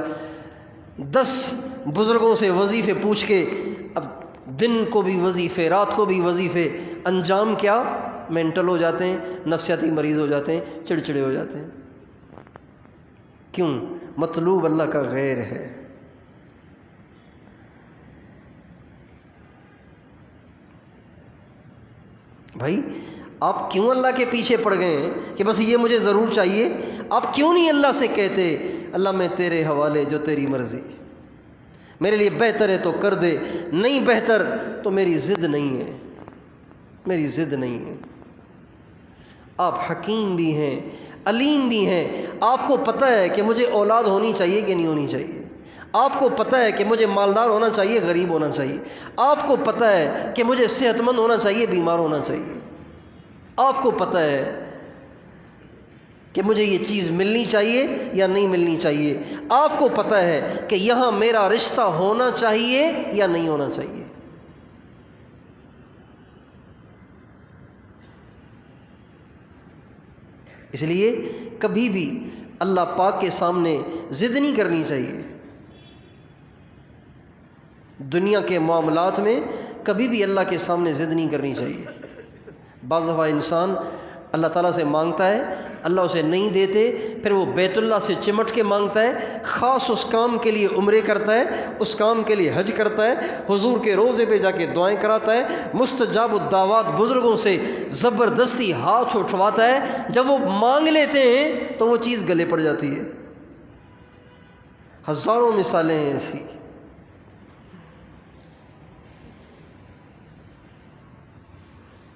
10 بزرگوں سے وظیفے پوچھ کے اب دن کو بھی وظیفے، رات کو بھی وظیفے، انجام کیا؟ مینٹل ہو جاتے ہیں، نفسیاتی مریض ہو جاتے ہیں، چڑچڑے ہو جاتے ہیں۔ کیوں؟ مطلوب اللہ کا غیر ہے۔ بھائی آپ کیوں اللہ کے پیچھے پڑ گئے ہیں کہ بس یہ مجھے ضرور چاہیے؟ آپ کیوں نہیں اللہ سے کہتے اللہ میں تیرے حوالے، جو تیری مرضی، میرے لیے بہتر ہے تو کر دے، نہیں بہتر تو میری ضد نہیں ہے، میری ضد نہیں ہے۔ آپ حکیم بھی ہیں، علیم بھی ہیں، آپ کو پتہ ہے کہ مجھے اولاد ہونی چاہیے کہ نہیں ہونی چاہیے، آپ کو پتہ ہے کہ مجھے مالدار ہونا چاہیے، غریب ہونا چاہیے، آپ کو پتہ ہے کہ مجھے صحت مند ہونا چاہیے، بیمار ہونا چاہیے، آپ کو پتہ ہے کہ مجھے یہ چیز ملنی چاہیے یا نہیں ملنی چاہیے، آپ کو پتہ ہے کہ یہاں میرا رشتہ ہونا چاہیے یا نہیں ہونا چاہیے۔ اس لیے کبھی بھی اللہ پاک کے سامنے ضد نہیں کرنی چاہیے۔ دنیا کے معاملات میں کبھی بھی اللہ کے سامنے ضد نہیں کرنی چاہیے۔ بعض دفعہ انسان اللہ تعالیٰ سے مانگتا ہے، اللہ اسے نہیں دیتے، پھر وہ بیت اللہ سے چمٹ کے مانگتا ہے، خاص اس کام کے لیے عمرے کرتا ہے، اس کام کے لیے حج کرتا ہے، حضور کے روضے پہ جا کے دعائیں کراتا ہے، مستجاب الدعوات بزرگوں سے زبردستی ہاتھ اٹھواتا ہے، جب وہ مانگ لیتے ہیں تو وہ چیز گلے پڑ جاتی ہے۔ ہزاروں مثالیں ہیں ایسی۔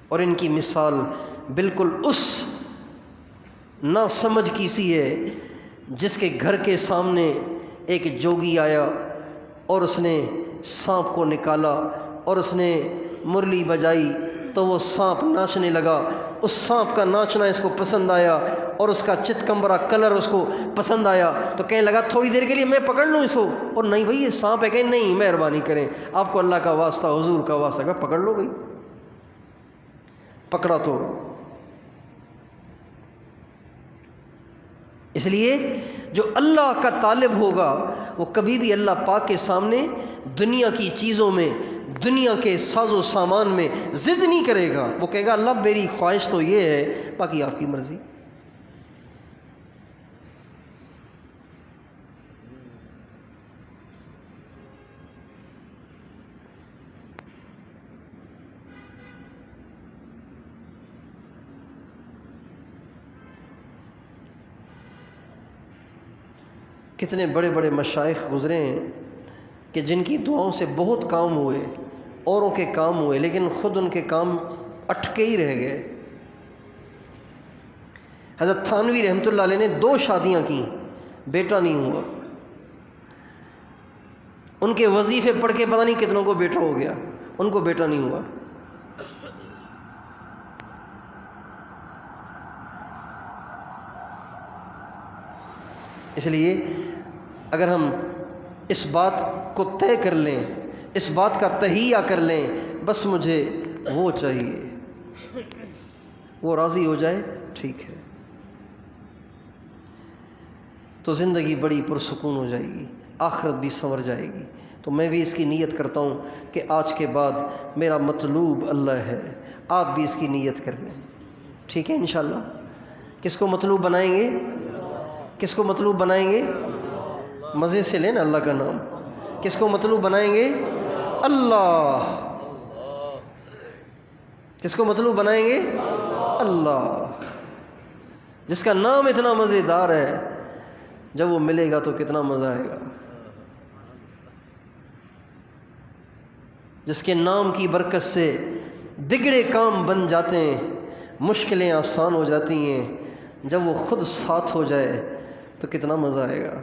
اور ان کی مثال بالکل اس نا سمجھ کی سی ہے جس کے گھر کے سامنے ایک جوگی آیا اور اس نے سانپ کو نکالا اور اس نے مرلی بجائی تو وہ سانپ ناچنے لگا، اس سانپ کا ناچنا اس کو پسند آیا اور اس کا چتکمبرا کلر اس کو پسند آیا، تو کہنے لگا تھوڑی دیر کے لیے میں پکڑ لوں اس کو، اور نہیں بھائی یہ سانپ ہے، کہ نہیں مہربانی کریں، آپ کو اللہ کا واسطہ، حضور کا واسطہ، کہ پکڑ لو بھائی۔ پکڑا تو اس لیے جو اللہ کا طالب ہوگا وہ کبھی بھی اللہ پاک کے سامنے دنیا کی چیزوں میں، دنیا کے ساز و سامان میں ضد نہیں کرے گا، وہ کہے گا اللہ میری خواہش تو یہ ہے، باقی آپ کی مرضی۔ کتنے بڑے بڑے مشائخ گزرے ہیں کہ جن کی دعاؤں سے بہت کام ہوئے، اوروں کے کام ہوئے، لیکن خود ان کے کام اٹکے ہی رہ گئے۔ حضرت تھانوی رحمۃ اللہ علیہ نے 2 شادیاں کیں، بیٹا نہیں ہوا۔ ان کے وظیفے پڑھ کے پتہ نہیں کتنوں کو بیٹا ہو گیا، ان کو بیٹا نہیں ہوا۔ اس لیے اگر ہم اس بات کو طے کر لیں، اس بات کا تہیہ کر لیں، بس مجھے وہ چاہیے، وہ راضی ہو جائے، ٹھیک ہے، تو زندگی بڑی پرسکون ہو جائے گی، آخرت بھی سنور جائے گی۔ تو میں بھی اس کی نیت کرتا ہوں کہ آج کے بعد میرا مطلوب اللہ ہے، آپ بھی اس کی نیت کر لیں، ٹھیک ہے انشاءاللہ۔ کس کو مطلوب بنائیں گے؟ کس کو مطلوب بنائیں گے؟ مزے سے لینا اللہ کا نام. کس کو مطلوب بنائیں گے؟ اللہ. کس کو مطلوب بنائیں گے؟ اللہ، جس کا نام اتنا مزیدار ہے. جب وہ ملے گا تو کتنا مزہ آئے گا. جس کے نام کی برکت سے بگڑے کام بن جاتے ہیں، مشکلیں آسان ہو جاتی ہیں. جب وہ خود ساتھ ہو جائے تو کتنا مزہ آئے گا.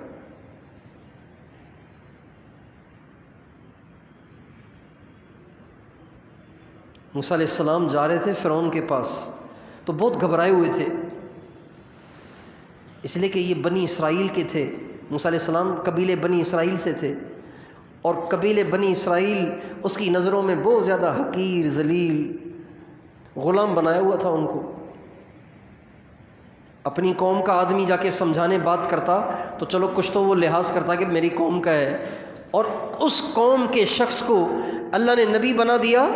موسیٰ علیہ السلام جا رہے تھے فرعون کے پاس، تو بہت گھبرائے ہوئے تھے، اس لیے کہ یہ بنی اسرائیل کے تھے. موسیٰ علیہ السلام قبیلے بنی اسرائیل سے تھے، اور قبیلے بنی اسرائیل اس کی نظروں میں بہت زیادہ حقیر، ذلیل، غلام بنایا ہوا تھا ان کو. اپنی قوم کا آدمی جا کے سمجھانے بات کرتا تو چلو کچھ تو وہ لحاظ کرتا کہ میری قوم کا ہے، اور اس قوم کے شخص کو اللہ نے نبی بنا دیا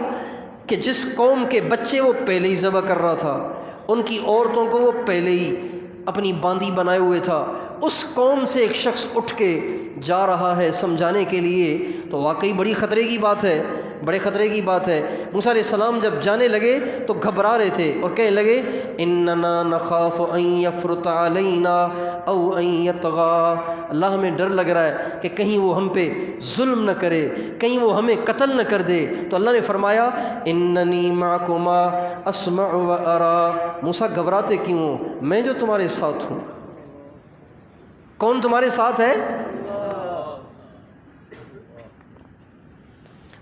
کہ جس قوم کے بچے وہ پہلے ہی ذبح کر رہا تھا، ان کی عورتوں کو وہ پہلے ہی اپنی باندی بنائے ہوئے تھا. اس قوم سے ایک شخص اٹھ کے جا رہا ہے سمجھانے کے لیے، تو واقعی بڑی خطرے کی بات ہے، بڑے خطرے کی بات ہے. موسیٰ علیہ السلام جب جانے لگے تو گھبرا رہے تھے اور کہنے لگے اننا نخاف ان یفرط علینا او ان یطغی. اللہ ہمیں ڈر لگ رہا ہے کہ کہیں وہ ہم پہ ظلم نہ کرے، کہیں وہ ہمیں قتل نہ کر دے. تو اللہ نے فرمایا اننی معکما اسمع و ارى. موسیٰ گھبراتے کیوں ہو؟ میں جو تمہارے ساتھ ہوں. کون تمہارے ساتھ ہے؟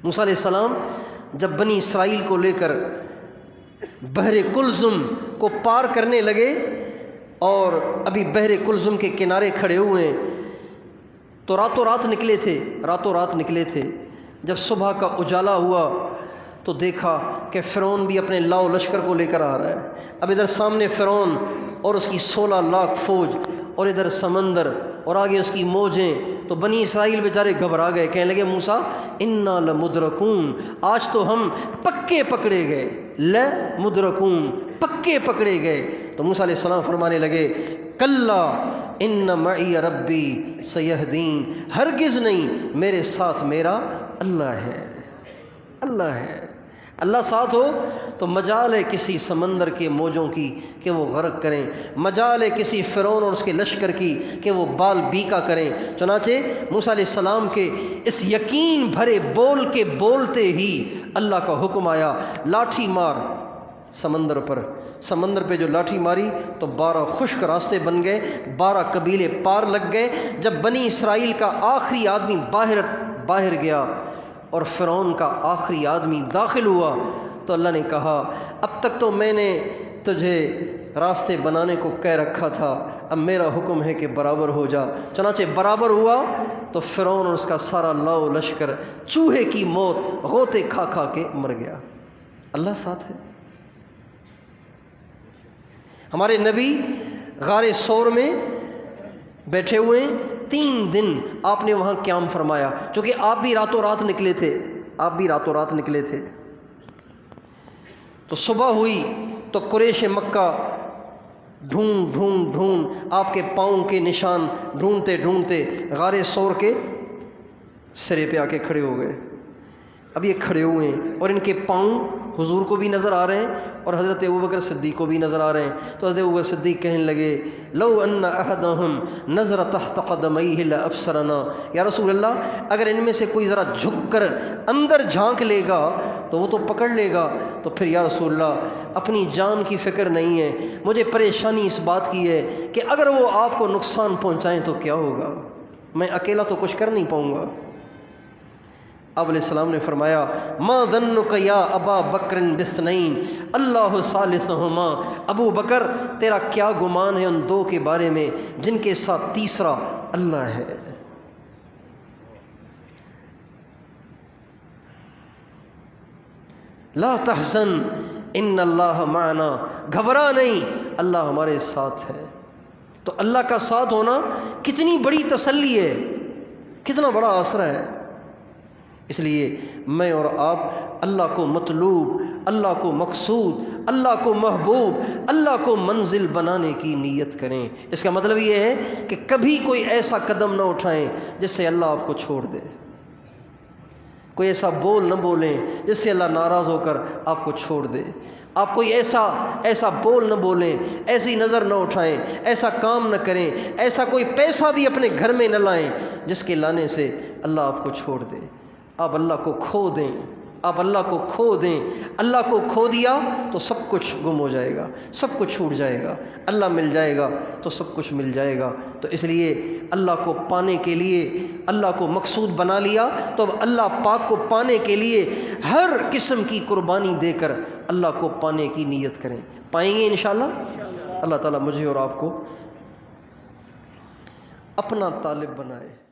موسیٰ علیہ السلام جب بنی اسرائیل کو لے کر بحر کلزم کو پار کرنے لگے اور ابھی بحر کلزم کے کنارے کھڑے ہوئے ہیں، تو راتوں رات نکلے تھے. جب صبح کا اجالا ہوا تو دیکھا کہ فرعون بھی اپنے لاؤ لشکر کو لے کر آ رہا ہے. اب ادھر سامنے فرعون اور اس کی 16 لاکھ فوج، اور ادھر سمندر اور آگے اس کی موجیں. تو بنی اسرائیل بیچارے گھبرا گئے، کہنے لگے موسیٰ انا لمدرکون، آج تو ہم پکے پکڑے گئے. لمدرکون، پکے پکڑے گئے. تو موسیٰ علیہ السلام فرمانے لگے کلا ان معی ربی سیہدین. ہرگز نہیں، میرے ساتھ میرا اللہ ہے. اللہ ہے. اللہ ساتھ ہو تو مجال ہے کسی سمندر کے موجوں کی کہ وہ غرق کریں، مجال ہے کسی فرعون اور اس کے لشکر کی کہ وہ بال بیکا کریں. چنانچہ موسیٰ علیہ السلام کے اس یقین بھرے بول کے بولتے ہی اللہ کا حکم آیا لاٹھی مار سمندر پر. سمندر پہ جو لاٹھی ماری تو 12 خشک راستے بن گئے، 12 قبیلے پار لگ گئے. جب بنی اسرائیل کا آخری آدمی باہر گیا اور فرعون کا آخری آدمی داخل ہوا تو اللہ نے کہا اب تک تو میں نے تجھے راستے بنانے کو کہہ رکھا تھا، اب میرا حکم ہے کہ برابر ہو جا. چنانچہ برابر ہوا تو فرعون اور اس کا سارا لاؤ لشکر چوہے کی موت غوطے کھا کھا کے مر گیا. اللہ ساتھ ہے. ہمارے نبی غار ثور میں بیٹھے ہوئے 3 دن آپ نے وہاں قیام فرمایا، چونکہ آپ بھی راتوں رات نکلے تھے. تو صبح ہوئی تو قریش مکہ ڈھونڈ آپ کے پاؤں کے نشان ڈھونڈتے غار ثور کے سرے پہ آ کے کھڑے ہو گئے. اب یہ کھڑے ہوئے ہیں اور ان کے پاؤں حضور کو بھی نظر آ رہے ہیں اور حضرت ابوبکر صدیق کو بھی نظر آ رہے ہیں. تو حضرت ابوبکر صدیق کہنے لگے لو ان احدہم نظر تحت قدمیہ لابصرنا. یا رسول اللہ اگر ان میں سے کوئی ذرا جھک کر اندر جھانک لے گا تو وہ تو پکڑ لے گا. تو پھر یا رسول اللہ اپنی جان کی فکر نہیں ہے، مجھے پریشانی اس بات کی ہے کہ اگر وہ آپ کو نقصان پہنچائیں تو کیا ہوگا، میں اکیلا تو کچھ کر نہیں پاؤں گا. آپ علیہ السلام نے فرمایا ما ظنک یا ابا بکر باثنین اللہ ثالثہما. ابو بکر تیرا کیا گمان ہے ان 2 کے بارے میں جن کے ساتھ تیسرا اللہ ہے. لا تحزن ان اللہ معنا. گھبرا نہیں، اللہ ہمارے ساتھ ہے. تو اللہ کا ساتھ ہونا کتنی بڑی تسلی ہے، کتنا بڑا آسرا ہے. اس لیے میں اور آپ اللہ کو مطلوب، اللہ کو مقصود، اللہ کو محبوب، اللہ کو منزل بنانے کی نیت کریں۔ اس کا مطلب یہ ہے کہ کبھی کوئی ایسا قدم نہ اٹھائیں جس سے اللہ آپ کو چھوڑ دے، کوئی ایسا بول نہ بولیں جس سے اللہ ناراض ہو کر آپ کو چھوڑ دے۔ آپ کوئی ایسا بول نہ بولیں، ایسی نظر نہ اٹھائیں، ایسا کام نہ کریں، ایسا کوئی پیسہ بھی اپنے گھر میں نہ لائیں جس کے لانے سے اللہ آپ کو چھوڑ دے۔ آپ اللہ کو کھو دیں، آپ اللہ کو کھو دیں۔ اللہ کو کھو دیا تو سب کچھ گم ہو جائے گا، سب کچھ چھوٹ جائے گا۔ اللہ مل جائے گا تو سب کچھ مل جائے گا۔ تو اس لیے اللہ کو پانے کے لیے اللہ کو مقصود بنا لیا تو اب اللہ پاک کو پانے کے لیے ہر قسم کی قربانی دے کر اللہ کو پانے کی نیت کریں۔ پائیں گے انشاءاللہ۔ اللہ تعالیٰ مجھے اور آپ کو اپنا طالب بنائے۔